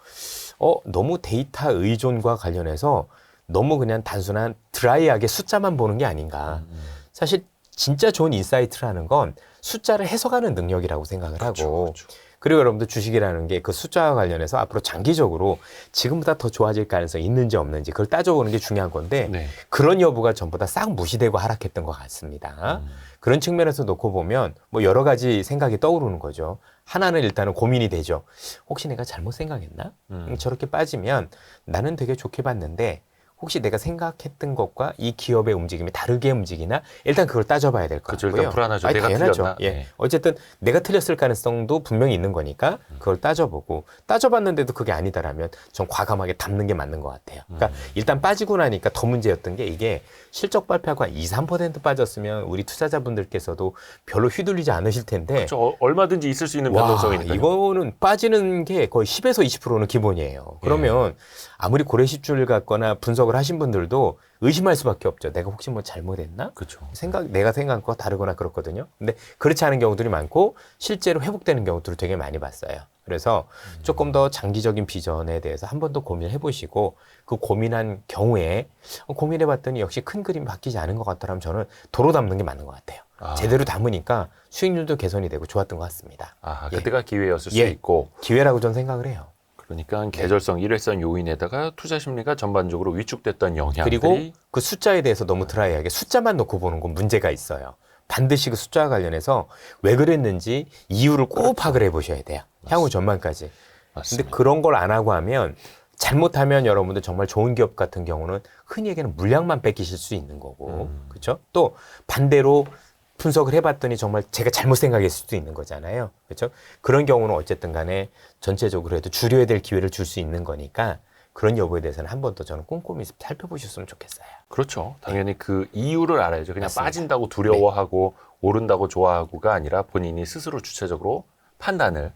B: 너무 데이터 의존과 관련해서 너무 그냥 단순한 드라이하게 숫자만 보는 게 아닌가. 사실 진짜 좋은 인사이트라는 건 숫자를 해석하는 능력이라고 생각을 하고
A: 그렇죠.
B: 그리고 여러분들 주식이라는 게 그 숫자와 관련해서 앞으로 장기적으로 지금보다 더 좋아질 가능성이 있는지 없는지 그걸 따져보는 게 중요한 건데
A: 네.
B: 그런 여부가 전부 다 싹 무시되고 하락했던 것 같습니다. 그런 측면에서 놓고 보면 뭐 여러 가지 생각이 떠오르는 거죠. 하나는 일단은 고민이 되죠. 혹시 내가 잘못 생각했나? 저렇게 빠지면 나는 되게 좋게 봤는데 혹시 내가 생각했던 것과 이 기업의 움직임이 다르게 움직이나 일단 그걸 따져봐야 될 것
A: 그렇죠.
B: 같고요.
A: 일단 불안하죠. 내가
B: 당연하죠.
A: 틀렸나?
B: 예.
A: 네.
B: 어쨌든 내가 틀렸을 가능성도 분명히 있는 거니까 그걸 따져보고 따져봤는데도 그게 아니다라면 전 과감하게 담는 게 맞는 것 같아요. 그러니까 일단 빠지고 나니까 더 문제였던 게 이게 실적 발표가 2, 3% 빠졌으면 우리 투자자분들께서도 별로 휘둘리지 않으실 텐데
A: 그렇죠. 얼마든지 있을 수 있는 변동성이니까요.
B: 이거는 빠지는 게 거의 10에서 20%는 기본이에요. 그러면 아무리 고래십줄 같거나 분석을 하신 분들도 의심할 수밖에 없죠. 내가 혹시 뭐 잘못했나?
A: 그렇죠.
B: 내가 생각한 거 다르거나 그렇거든요. 근데 그렇지 않은 경우들이 많고 실제로 회복되는 경우들을 되게 많이 봤어요. 그래서 조금 더 장기적인 비전에 대해서 한 번 더 고민을 해보시고 그 고민한 경우에 고민해봤더니 역시 큰 그림이 바뀌지 않은 것 같더라면 저는 도로 담는 게 맞는 것 같아요. 제대로 담으니까 수익률도 개선이 되고 좋았던 것 같습니다.
A: 그때가 기회였을 수
B: 예.
A: 있고.
B: 기회라고 저는 생각을 해요.
A: 그러니까 계절성, 일회성 요인에다가 투자 심리가 전반적으로 위축됐던 영향들이
B: 그리고 그 숫자에 대해서 너무 드라이하게 숫자만 놓고 보는 건 문제가 있어요. 반드시 그 숫자와 관련해서 왜 그랬는지 이유를 꼭 파악을 해보셔야 돼요. 향후 전망까지. 근데
A: 맞습니다.
B: 그런 걸 안 하고 하면 잘못하면 여러분들 정말 좋은 기업 같은 경우는 흔히 얘기하는 물량만 뺏기실 수 있는 거고, 그렇죠? 또 반대로 분석을 해봤더니 정말 제가 잘못 생각했을 수도 있는 거잖아요, 그렇죠? 그런 경우는 어쨌든 간에 전체적으로 해도 줄여야 될 기회를 줄 수 있는 거니까 그런 여부에 대해서는 한 번 더 저는 꼼꼼히 살펴보셨으면 좋겠어요.
A: 그렇죠. 당연히 그 이유를 알아야죠. 그냥
B: 맞습니다.
A: 빠진다고 두려워하고 오른다고 좋아하고가 아니라 본인이 스스로 주체적으로 판단을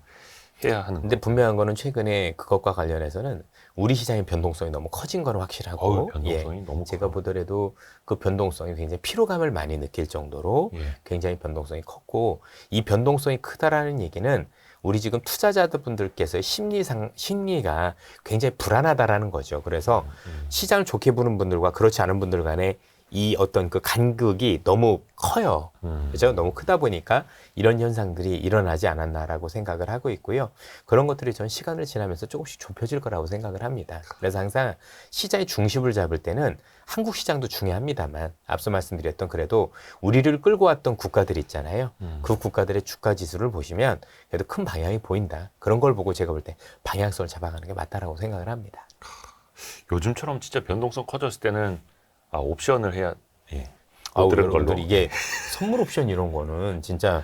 A: 해야 하는
B: 근데
A: 거.
B: 분명한 거는 최근에 그것과 관련해서는 우리 시장의 변동성이 너무 커진 거는 확실하고,
A: 어우, 변동성이 너무
B: 제가
A: 커요.
B: 보더라도 그 변동성이 굉장히 피로감을 많이 느낄 정도로
A: 예.
B: 굉장히 변동성이 컸고, 이 변동성이 크다라는 얘기는 우리 지금 투자자분들께서 심리가 굉장히 불안하다라는 거죠. 그래서 시장을 좋게 보는 분들과 그렇지 않은 분들 간에 이 어떤 그 간극이 너무 커요. 그죠? 너무 크다 보니까 이런 현상들이 일어나지 않았나라고 생각을 하고 있고요. 그런 것들이 전 시간을 지나면서 조금씩 좁혀질 거라고 생각을 합니다. 그래서 항상 시장의 중심을 잡을 때는 한국 시장도 중요합니다만 앞서 말씀드렸던 그래도 우리를 끌고 왔던 국가들 있잖아요. 그 국가들의 주가 지수를 보시면 그래도 큰 방향이 보인다. 그런 걸 보고 제가 볼 때 방향성을 잡아가는 게 맞다라고 생각을 합니다.
A: 요즘처럼 진짜 변동성 커졌을 때는 옵션을 해야 예.
B: 아우,
A: 못 들은 걸로.
B: 여러분들 이게 선물 옵션 이런 거는 진짜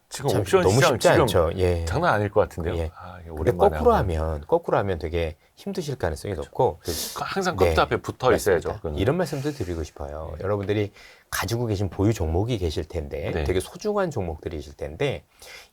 A: 지금
B: 참
A: 옵션
B: 너무
A: 시장
B: 쉽지
A: 지금
B: 않죠. 예.
A: 장난 아닐 것 같은데요.
B: 예.
A: 이게
B: 근데
A: 오랜만에
B: 거꾸로 하면 되게 힘드실 가능성이 높고
A: 항상
B: 네,
A: 컴퓨터 앞에 붙어 있어야죠.
B: 맞습니다.
A: 그거는.
B: 이런 말씀도 드리고 싶어요. 여러분들이 가지고 계신 보유 종목이 계실 텐데
A: 네.
B: 되게 소중한 종목들이실 텐데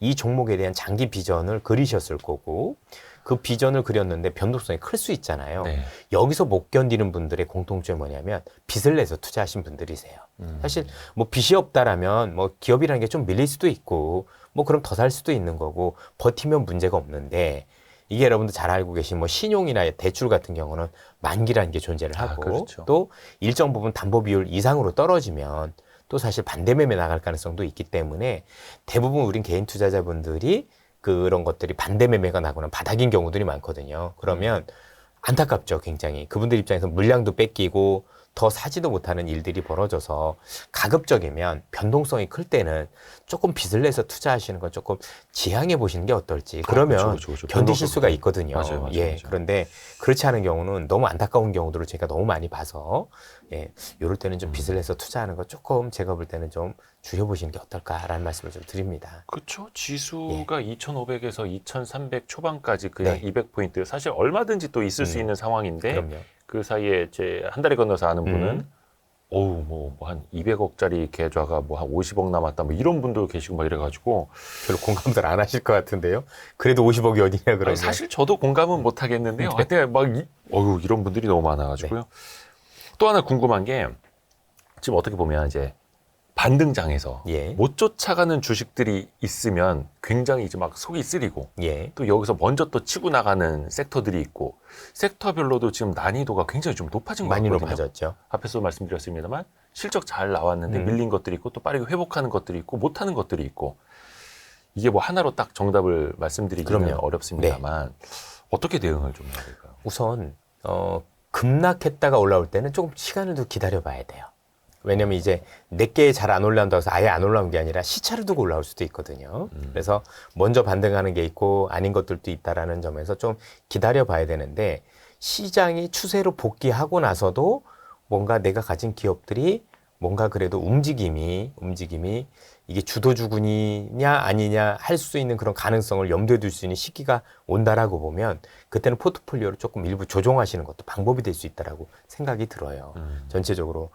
B: 이 종목에 대한 장기 비전을 그리셨을 거고 그 비전을 그렸는데 변동성이 클 수 있잖아요.
A: 네.
B: 여기서 못 견디는 분들의 공통점이 뭐냐면 빚을 내서 투자하신 분들이세요. 사실 뭐 빚이 없다라면 뭐 기업이라는 게 좀 밀릴 수도 있고 뭐 그럼 더 살 수도 있는 거고 버티면 문제가 없는데 이게 여러분들 잘 알고 계신 뭐 신용이나 대출 같은 경우는 만기라는 게 존재를 하고
A: 그렇죠.
B: 또 일정 부분 담보 비율 이상으로 떨어지면 또 사실 반대매매 나갈 가능성도 있기 때문에 대부분 우린 개인 투자자분들이 그런 것들이 반대매매가 나거나 바닥인 경우들이 많거든요. 그러면 안타깝죠, 굉장히. 그분들 입장에서 물량도 뺏기고 더 사지도 못하는 일들이 벌어져서 가급적이면 변동성이 클 때는 조금 빚을 내서 투자하시는 건 조금 지양해 보시는 게 어떨지. 그러면
A: 그렇죠.
B: 견디실 수가 있거든요.
A: 맞아요.
B: 그런데 그렇지 않은 경우는 너무 안타까운 경우들을 제가 너무 많이 봐서 이럴 때는 좀 빚을 내서 투자하는 거 조금 제가 볼 때는 좀 줄여보시는 게 어떨까라는 말씀을 좀 드립니다.
A: 그렇죠. 지수가 2,500에서 2,300 초반까지 그냥
B: 네.
A: 200포인트 사실 얼마든지 또 있을 수 있는 상황인데
B: 그럼요.
A: 그 사이에 제 한 달에 건너서 아는 분은 어우 뭐 한 200억짜리 계좌가 뭐 한 50억 남았다 뭐 이런 분도 계시고 막 이래가지고
B: 별로 공감들 안 하실 것 같은데요. 그래도 50억이 어디냐 그러면.
A: 사실 저도 공감은 못 하겠는데요. 하여튼 막 이런 분들이 너무 많아가지고요. 또 하나 궁금한 게 지금 어떻게 보면 이제 반등장에서
B: 예.
A: 못 쫓아가는 주식들이 있으면 굉장히 이제 막 속이 쓰리고
B: 예.
A: 또 여기서 먼저 또 치고 나가는 섹터들이 있고 섹터별로도 지금 난이도가 굉장히 좀 높아진 것
B: 많이
A: 같거든요.
B: 높아졌죠.
A: 앞에서 말씀드렸습니다만 실적 잘 나왔는데 밀린 것들이 있고 또 빠르게 회복하는 것들이 있고 못하는 것들이 있고 이게 뭐 하나로 딱 정답을 말씀드리기는
B: 그럼요.
A: 어렵습니다만 어떻게 대응을 좀 해야 될까요?
B: 우선 급락했다가 올라올 때는 조금 시간을 더 기다려 봐야 돼요. 왜냐면 이제 내게 잘 안 올라온다고 해서 아예 안 올라온 게 아니라 시차를 두고 올라올 수도 있거든요. 그래서 먼저 반등하는 게 있고 아닌 것들도 있다라는 점에서 좀 기다려 봐야 되는데 시장이 추세로 복귀하고 나서도 뭔가 내가 가진 기업들이 뭔가 그래도 움직임이 이게 주도주군이냐 아니냐 할 수 있는 그런 가능성을 염두에 둘 수 있는 시기가 온다라고 보면 그때는 포트폴리오를 조금 일부 조정하시는 것도 방법이 될 수 있다라고 생각이 들어요. 전체적으로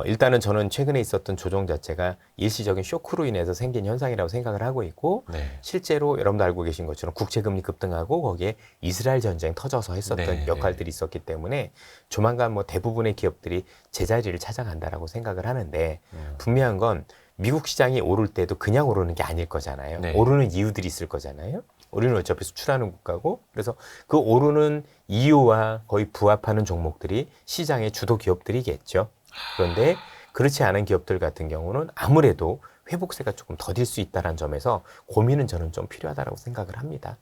B: 일단은 저는 최근에 있었던 조정 자체가 일시적인 쇼크로 인해서 생긴 현상이라고 생각을 하고 있고 실제로 여러분도 알고 계신 것처럼 국채금리 급등하고 거기에 이스라엘 전쟁 터져서 했었던 역할들이 있었기 때문에 조만간 뭐 대부분의 기업들이 제자리를 찾아간다라고 생각을 하는데 분명한 건 미국 시장이 오를 때도 그냥 오르는 게 아닐 거잖아요. 오르는 이유들이 있을 거잖아요. 우리는 어차피 수출하는 국가고 그래서 그 오르는 이유와 거의 부합하는 종목들이 시장의 주도 기업들이겠죠. 그런데 그렇지 않은 기업들 같은 경우는 아무래도 회복세가 조금 더딜 수 있다는 점에서 고민은 저는 좀 필요하다고 생각을 합니다.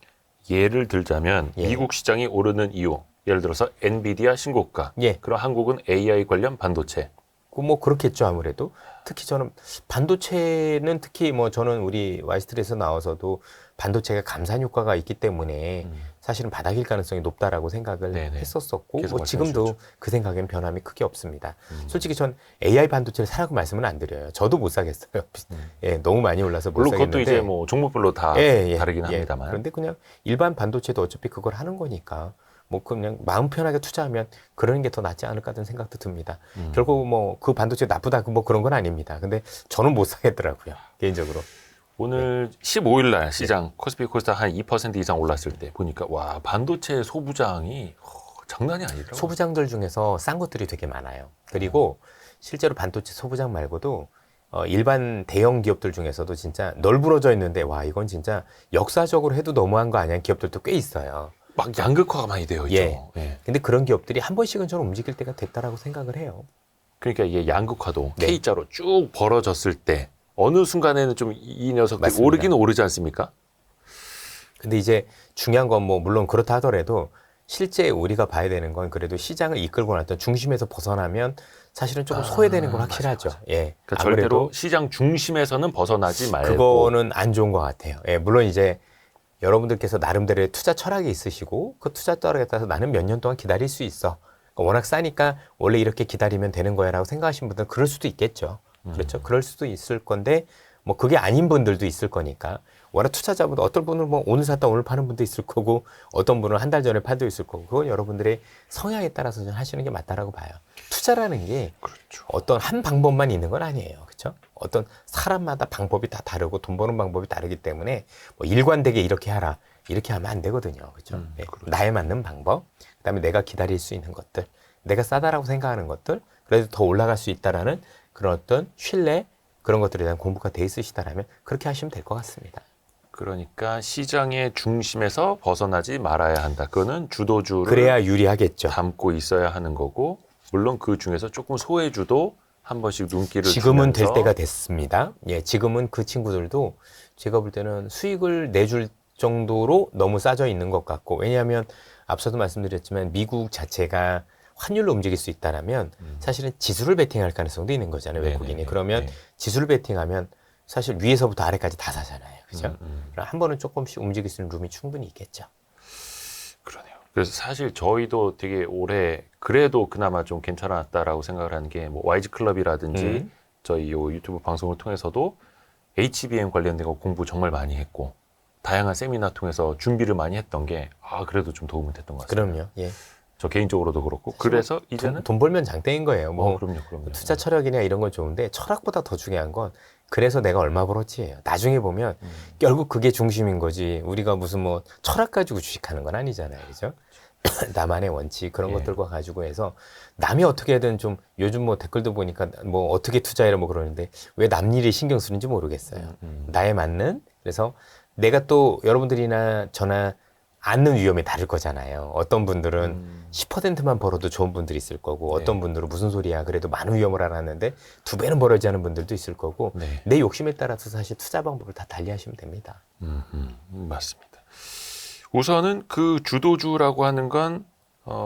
A: 예를 들자면 미국 시장이 오르는 이유 예를 들어서 엔비디아 신고가 그럼 한국은 AI 관련 반도체
B: 뭐 그렇겠죠 아무래도. 특히 저는 반도체는 특히 뭐 저는 우리 와이스트리에서 나와서도 반도체가 감산 효과가 있기 때문에 사실은 바닥일 가능성이 높다라고 생각을
A: 네네.
B: 했었었고
A: 계속
B: 뭐 지금도
A: 말씀해 주셨죠.
B: 그 생각에는 변함이 크게 없습니다. 솔직히 전 AI 반도체를 사라고 말씀은 안 드려요. 저도 못 사겠어요. 예, 너무 많이 올라서 못
A: 물론
B: 사겠는데.
A: 그것도 이제 뭐 종목별로 다
B: 예,
A: 다르긴
B: 예.
A: 합니다만.
B: 그런데 그냥 일반 반도체도 어차피 그걸 하는 거니까 뭐 그냥 마음 편하게 투자하면 그러는 게 더 낫지 않을까 하는 생각도 듭니다. 결국 뭐 그 반도체 나쁘다 뭐 그런 건 아닙니다. 근데 저는 못 사겠더라고요. 개인적으로.
A: 오늘 15일 날 시장 코스피 코스닥 한 2% 이상 올랐을 때 보니까 와 반도체 소부장이 장난이 아니더라고요.
B: 소부장들 중에서 싼 것들이 되게 많아요. 그리고 실제로 반도체 소부장 말고도 일반 대형 기업들 중에서도 진짜 널브러져 있는데 와 이건 진짜 역사적으로 해도 너무한 거 아니야 기업들도 꽤 있어요.
A: 막 양극화가 많이 되어 있죠.
B: 예.
A: 예.
B: 근데 그런 기업들이 한 번씩은 좀 움직일 때가 됐다라고 생각을 해요.
A: 그러니까 이게 양극화도
B: 네.
A: K자로 쭉 벌어졌을 때 어느 순간에는 좀 이 녀석들이
B: 맞습니다.
A: 오르기는 오르지 않습니까?
B: 근데 이제 중요한 건 뭐 물론 그렇다 하더라도 실제 우리가 봐야 되는 건 그래도 시장을 이끌고 났던 중심에서 벗어나면 사실은 조금 소외되는 건 확실하죠.
A: 맞아요.
B: 예.
A: 그러니까
B: 아무래도
A: 절대로 시장 중심에서는 벗어나지 말고
B: 그거는 안 좋은 것 같아요. 예. 물론 이제 여러분들께서 나름대로의 투자 철학이 있으시고 그 투자 철학에 따라서 나는 몇 년 동안 기다릴 수 있어. 그러니까 워낙 싸니까 원래 이렇게 기다리면 되는 거야라고 생각하시는 분들은 그럴 수도 있겠죠. 그렇죠. 그럴 수도 있을 건데 뭐 그게 아닌 분들도 있을 거니까 워낙 투자자분들 어떤 분은 뭐 오늘 샀다 오늘 파는 분도 있을 거고 어떤 분은 한 달 전에 팔도 있을 거고 그건 여러분들의 성향에 따라서 좀 하시는 게 맞다라고 봐요. 투자라는 게
A: 그렇죠.
B: 어떤 한 방법만 있는 건 아니에요. 그렇죠? 어떤 사람마다 방법이 다 다르고 돈 버는 방법이 다르기 때문에 뭐 일관되게 이렇게 하라. 이렇게 하면 안 되거든요. 그렇죠? 예.
A: 그렇죠.
B: 나에 맞는 방법, 그다음에 내가 기다릴 수 있는 것들, 내가 싸다라고 생각하는 것들, 그래도 더 올라갈 수 있다라는 그런 어떤 신뢰 그런 것들에 대한 공부가 돼 있으시다라면 그렇게 하시면 될 것 같습니다.
A: 그러니까 시장의 중심에서 벗어나지 말아야 한다. 그거는 주도주를
B: 그래야 유리하겠죠.
A: 담고 있어야 하는 거고 물론 그 중에서 조금 소외주도 한 번씩 눈길을
B: 지금은 될
A: 주면서
B: 때가 됐습니다. 예, 지금은 그 친구들도 제가 볼 때는 수익을 내줄 정도로 너무 싸져 있는 것 같고 왜냐하면 앞서도 말씀드렸지만 미국 자체가 환율로 움직일 수 있다라면 사실은 지수를 베팅할 가능성도 있는 거잖아요.
A: 네네네.
B: 외국인이. 그러면
A: 네.
B: 지수를 베팅하면 사실 위에서부터 아래까지 다 사잖아요. 그죠? 그럼 한 번은 조금씩 움직일 수 있는 룸이 충분히 있겠죠.
A: 그러네요. 그래서 사실 저희도 되게 올해 그래도 그나마 좀 괜찮았다라고 생각을 하는 게 뭐 YG 클럽이라든지 저희 요 유튜브 방송을 통해서도 HBM 관련된 거 공부 정말 많이 했고 다양한 세미나 통해서 준비를 많이 했던 게 그래도 좀 도움이 됐던 것 같습니다.
B: 그럼요. 예.
A: 저 개인적으로도 그렇고 그래서 이제는
B: 돈 벌면 장땡인 거예요. 뭐
A: 그럼요.
B: 투자 철학이나 이런 건 좋은데 철학보다 더 중요한 건 그래서 내가 얼마 벌었지예요. 나중에 보면 결국 그게 중심인 거지. 우리가 무슨 뭐 철학 가지고 주식하는 건 아니잖아요. 그죠? 나만의 원칙 그런
A: 예.
B: 것들과 가지고 해서 남이 어떻게든 좀 요즘 뭐 댓글도 보니까 뭐 어떻게 투자해라 뭐 그러는데 왜 남 일에 신경 쓰는지 모르겠어요. 나에 맞는 그래서 내가 또 여러분들이나 저나 않는 위험이 다를 거잖아요. 어떤 분들은 10%만 벌어도 좋은 분들이 있을 거고 어떤 분들은 무슨 소리야 그래도 많은 위험을 알았는데 2배는 벌어지 않은 분들도 있을 거고
A: 네.
B: 내 욕심에 따라서 사실 투자 방법을 다 달리하시면 됩니다.
A: 맞습니다. 우선은 그 주도주라고 하는 건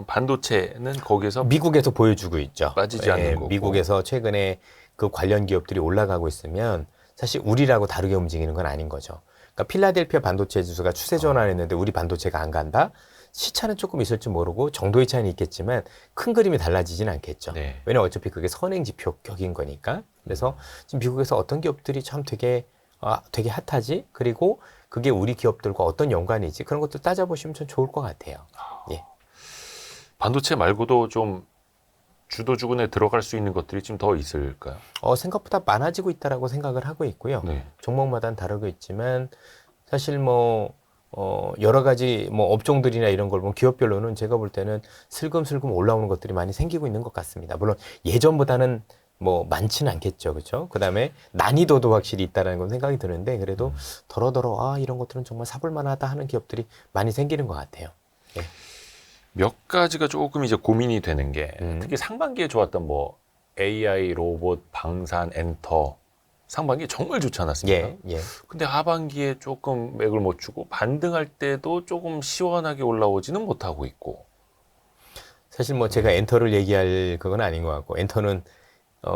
A: 반도체는 거기서
B: 미국에서 보여주고 있죠.
A: 빠지지 않는 거고.
B: 미국에서 최근에 그 관련 기업들이 올라가고 있으면 사실 우리라고 다르게 움직이는 건 아닌 거죠. 그러니까 필라델피아 반도체 지수가 추세 전환했는데 우리 반도체가 안 간다? 시차는 조금 있을지 모르고 정도의 차이는 있겠지만 큰 그림이 달라지진 않겠죠.
A: 네.
B: 왜냐면 어차피 그게 선행지표격인 거니까. 그래서 지금 미국에서 어떤 기업들이 참 되게 핫하지? 그리고 그게 우리 기업들과 어떤 연관이지? 그런 것도 따져보시면 좀 좋을 것 같아요. 예.
A: 반도체 말고도 좀 주도주군에 들어갈 수 있는 것들이 좀 더 있을까요?
B: 생각보다 많아지고 있다라고 생각을 하고 있고요.
A: 네.
B: 종목마다는 다르고 있지만 사실 뭐 여러 가지 뭐 업종들이나 이런 걸 보면 기업별로는 제가 볼 때는 슬금슬금 올라오는 것들이 많이 생기고 있는 것 같습니다. 물론 예전보다는 뭐 많지는 않겠죠, 그렇죠? 그다음에 난이도도 확실히 있다라는 건 생각이 드는데 그래도 더러더러 이런 것들은 정말 사볼 만하다 하는 기업들이 많이 생기는 것 같아요. 예.
A: 몇 가지가 조금 이제 고민이 되는 게 특히 상반기에 좋았던 뭐 AI, 로봇, 방산, 엔터 상반기에 정말 좋지 않았습니까?
B: 예.
A: 근데 하반기에 조금 맥을 못 추고 반등할 때도 조금 시원하게 올라오지는 못하고 있고
B: 사실 뭐 제가 엔터를 얘기할 그건 아닌 것 같고 엔터는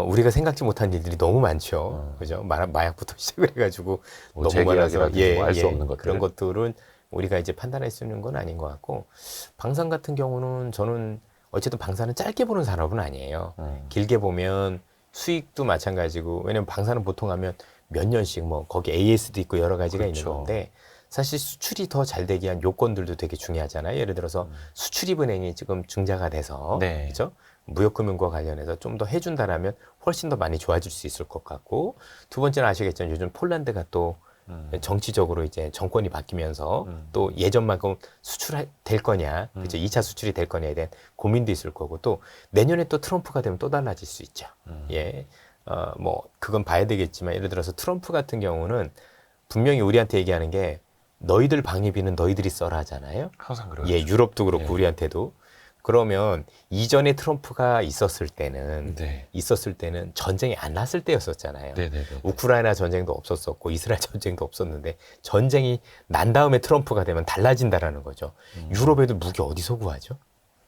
B: 우리가 생각지 못한 일들이 너무 많죠. 그죠? 마약부터 시작을 해가지고
A: 뭐
B: 너무 많아서
A: 재계약이라든지 알 수 없는 것들.
B: 그런 것들은 우리가 이제 판단할 수 있는 건 아닌 것 같고 방산 같은 경우는 저는 어쨌든 방산은 짧게 보는 산업은 아니에요. 길게 보면 수익도 마찬가지고 왜냐면 방산은 보통 하면 몇 년씩 뭐 거기 AS도 있고 여러 가지가
A: 그렇죠.
B: 있는 건데 사실 수출이 더 잘 되게 한 요건들도 되게 중요하잖아요. 예를 들어서 수출입은행이 지금 증자가 돼서
A: 네.
B: 그죠? 무역금융과 관련해서 좀 더 해준다라면 훨씬 더 많이 좋아질 수 있을 것 같고 두 번째는 아시겠지만 요즘 폴란드가 또 정치적으로 이제 정권이 바뀌면서 또 예전만큼 수출될 거냐, 그죠? 2차 수출이 될 거냐에 대한 고민도 있을 거고 또 내년에 또 트럼프가 되면 또 달라질 수 있죠. 예, 뭐 그건 봐야 되겠지만 예를 들어서 트럼프 같은 경우는 분명히 우리한테 얘기하는 게 너희들 방위비는 너희들이 써라 하잖아요.
A: 항상 그래요.
B: 예, 유럽도 그렇고
A: 예.
B: 우리한테도. 그러면 이전에 트럼프가 있었을 때는
A: 네.
B: 전쟁이 안 났을 때였었잖아요.
A: 네네네.
B: 우크라이나 전쟁도 없었었고 이스라엘 전쟁도 없었는데 전쟁이 난 다음에 트럼프가 되면 달라진다라는 거죠. 유럽 애들 무기 어디서 구하죠?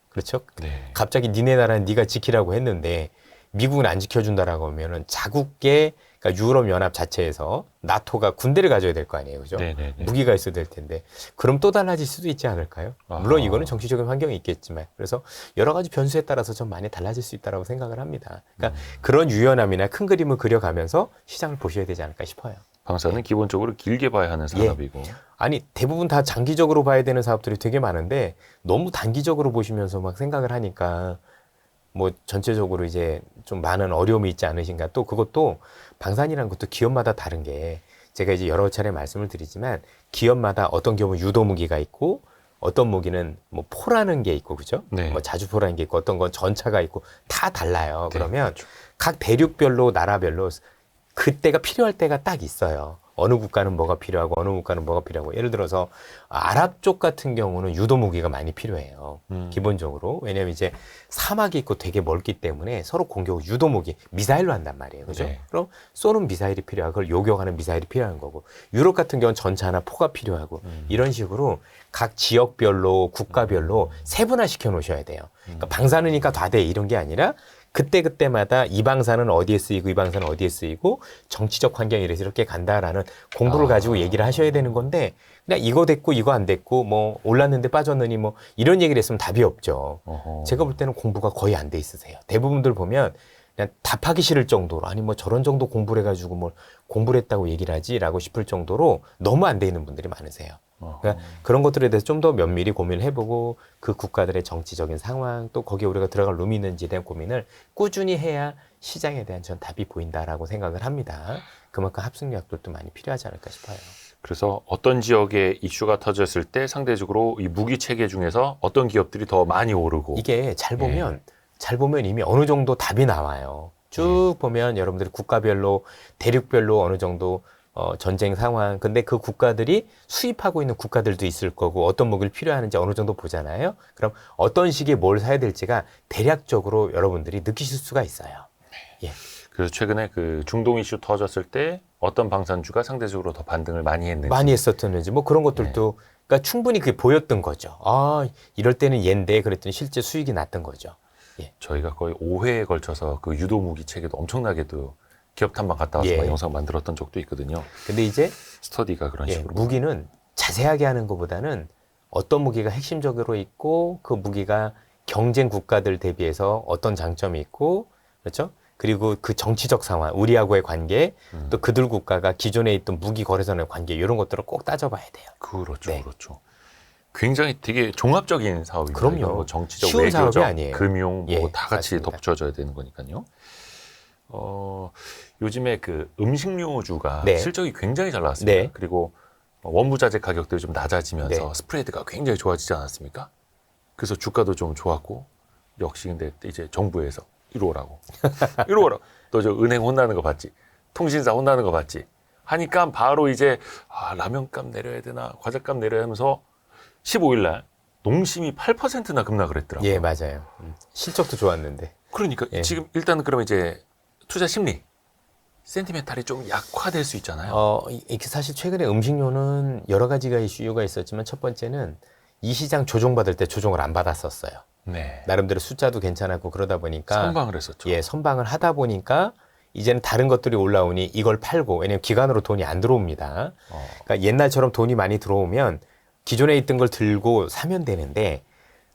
B: 그렇죠?
A: 네.
B: 갑자기 니네 나라는 네가 지키라고 했는데 미국은 안 지켜준다라고 하면은 자국계 그러니까 유럽 연합 자체에서 나토가 군대를 가져야 될 거 아니에요, 그죠?
A: 네네네.
B: 무기가 있어야 될 텐데 그럼 또 달라질 수도 있지 않을까요? 물론 이거는 정치적인 환경이 있겠지만 그래서 여러 가지 변수에 따라서 좀 많이 달라질 수 있다라고 생각을 합니다. 그러니까 그런 유연함이나 큰 그림을 그려가면서 시장을 보셔야 되지 않을까 싶어요.
A: 방사는 기본적으로 길게 봐야 하는 산업이고.
B: 아니 대부분 다 장기적으로 봐야 되는 사업들이 되게 많은데 너무 단기적으로 보시면서 막 생각을 하니까 뭐 전체적으로 이제 좀 많은 어려움이 있지 않으신가. 또 그것도 방산이라는 것도 기업마다 다른 게 제가 이제 여러 차례 말씀을 드리지만 기업마다 어떤 기업은 유도 무기가 있고 어떤 무기는 뭐 포라는 게 있고 그죠?
A: 네.
B: 뭐 자주포라는 게 있고 어떤 건 전차가 있고 다 달라요.
A: 네,
B: 그러면
A: 그렇죠.
B: 각 대륙별로 나라별로 그때가 필요할 때가 딱 있어요. 어느 국가는 뭐가 필요하고 어느 국가는 뭐가 필요하고 예를 들어서 아랍 쪽 같은 경우는 유도 무기가 많이 필요해요. 기본적으로 왜냐하면 이제 사막이 있고 되게 멀기 때문에 서로 공격 유도 무기 미사일로 한단 말이에요. 그죠?
A: 네.
B: 그럼 쏘는 미사일이 필요하고 그걸 요격하는 미사일이 필요한 거고 유럽 같은 경우는 전차나 포가 필요하고 이런 식으로 각 지역별로 국가별로 세분화 시켜 놓으셔야 돼요. 그러니까 방사능이니까 다 돼 이런 게 아니라 그때그때마다 이 방사는 어디에 쓰이고 이 방사는 어디에 쓰이고 정치적 환경이 이래서 이렇게 간다라는 공부를 가지고 얘기를 하셔야 되는 건데 그냥 이거 됐고 이거 안 됐고 뭐 올랐는데 빠졌느니 뭐 이런 얘기를 했으면 답이 없죠.
A: 어허.
B: 제가 볼 때는 공부가 거의 안 돼 있으세요. 대부분들 보면 그냥 답하기 싫을 정도로 아니 뭐 저런 정도 공부를 해가지고 뭘 공부를 했다고 얘기를 하지라고 싶을 정도로 너무 안 돼 있는 분들이 많으세요. 그러니까 그런 것들에 대해서 좀 더 면밀히 고민을 해보고 그 국가들의 정치적인 상황 또 거기에 우리가 들어갈 룸이 있는지에 대한 고민을 꾸준히 해야 시장에 대한 전 답이 보인다라고 생각을 합니다. 그만큼 합승력들도 많이 필요하지 않을까 싶어요.
A: 그래서 어떤 지역에 이슈가 터졌을 때 상대적으로 이 무기 체계 중에서 어떤 기업들이 더 많이 오르고
B: 이게 잘 보면 이미 어느 정도 답이 나와요. 쭉 보면 여러분들이 국가별로 대륙별로 어느 정도 전쟁 상황 근데 그 국가들이 수입하고 있는 국가들도 있을 거고 어떤 무기를 필요하는지 어느 정도 보잖아요. 그럼 어떤 시기에 뭘 사야 될지가 대략적으로 여러분들이 느끼실 수가 있어요. 예.
A: 그래서 최근에 그 중동 이슈 터졌을 때 어떤 방산주가 상대적으로 더 반등을 많이 했는지
B: 많이 했었는지 뭐 그런 것들도 그러니까 충분히 그게 보였던 거죠. 아 이럴 때는 얘인데 그랬더니 실제 수익이 났던 거죠. 예.
A: 저희가 거의 5회에 걸쳐서 그 유도 무기 체계도 엄청나게도 기업 탐방 갔다 와서 막 영상 만들었던 적도 있거든요.
B: 근데 이제
A: 스터디가 그런 식으로.
B: 무기는 자세하게 하는 것보다는 어떤 무기가 핵심적으로 있고 그 무기가 경쟁 국가들 대비해서 어떤 장점이 있고 그렇죠? 그리고 그 정치적 상황, 우리하고의 관계, 또 그들 국가가 기존에 있던 무기 거래선의 관계 이런 것들을 꼭 따져봐야 돼요.
A: 그렇죠,
B: 네.
A: 그렇죠. 굉장히 되게 종합적인 사업입니다.
B: 그럼요.
A: 이건 뭐 정치적,
B: 쉬운 사업이
A: 외교적,
B: 아니에요.
A: 금융 뭐 다 같이
B: 맞습니다.
A: 덮쳐져야 되는 거니까요. 요즘에 그 음식료주가
B: 네.
A: 실적이 굉장히 잘 나왔습니다.
B: 네.
A: 그리고 원부자재 가격들이 좀 낮아지면서
B: 네.
A: 스프레드가 굉장히 좋아지지 않았습니까? 그래서 주가도 좀 좋았고 역시 근데 이제 정부에서 이리 오라고 이리 오라고 또 저 은행 혼나는 거 봤지? 통신사 혼나는 거 봤지? 하니까 바로 이제 라면값 내려야 되나 과자값 내려야 하면서 15일 날 농심이 8%나 급락을 했더라고요.
B: 예, 맞아요. 실적도 좋았는데.
A: 그러니까
B: 예.
A: 지금 일단은 그러면 이제 투자 심리 센티멘탈이 좀 약화될 수 있잖아요.
B: 이게 사실 최근에 음식료는 여러 가지가 이슈가 있었지만 첫 번째는 이 시장 조정받을 때 조정을 안 받았었어요.
A: 네.
B: 나름대로 숫자도 괜찮았고 그러다 보니까
A: 선방을 했었죠.
B: 예, 선방을 하다 보니까 이제는 다른 것들이 올라오니 이걸 팔고, 왜냐면 기관으로 돈이 안 들어옵니다. 그러니까 옛날처럼 돈이 많이 들어오면 기존에 있던 걸 들고 사면 되는데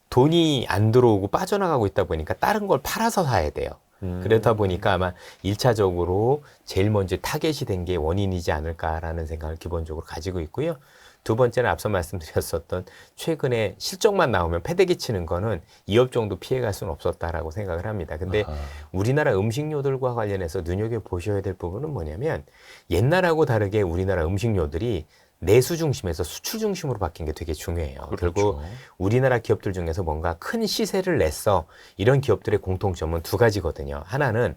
B: 돈이 안 들어오고 빠져나가고 있다 보니까 다른 걸 팔아서 사야 돼요. 그렇다 보니까 아마 1차적으로 제일 먼저 타겟이 된 게 원인이지 않을까라는 생각을 기본적으로 가지고 있고요. 두 번째는 앞서 말씀드렸었던 최근에 실적만 나오면 패대기 치는 거는 2업 정도 피해갈 수는 없었다라고 생각을 합니다. 근데 우리나라 음식료들과 관련해서 눈여겨보셔야 될 부분은 뭐냐면 옛날하고 다르게 우리나라 음식료들이 내수 중심에서 수출 중심으로 바뀐 게 되게 중요해요.
A: 그렇죠.
B: 결국 우리나라 기업들 중에서 뭔가 큰 시세를 냈어. 이런 기업들의 공통점은 두 가지거든요. 하나는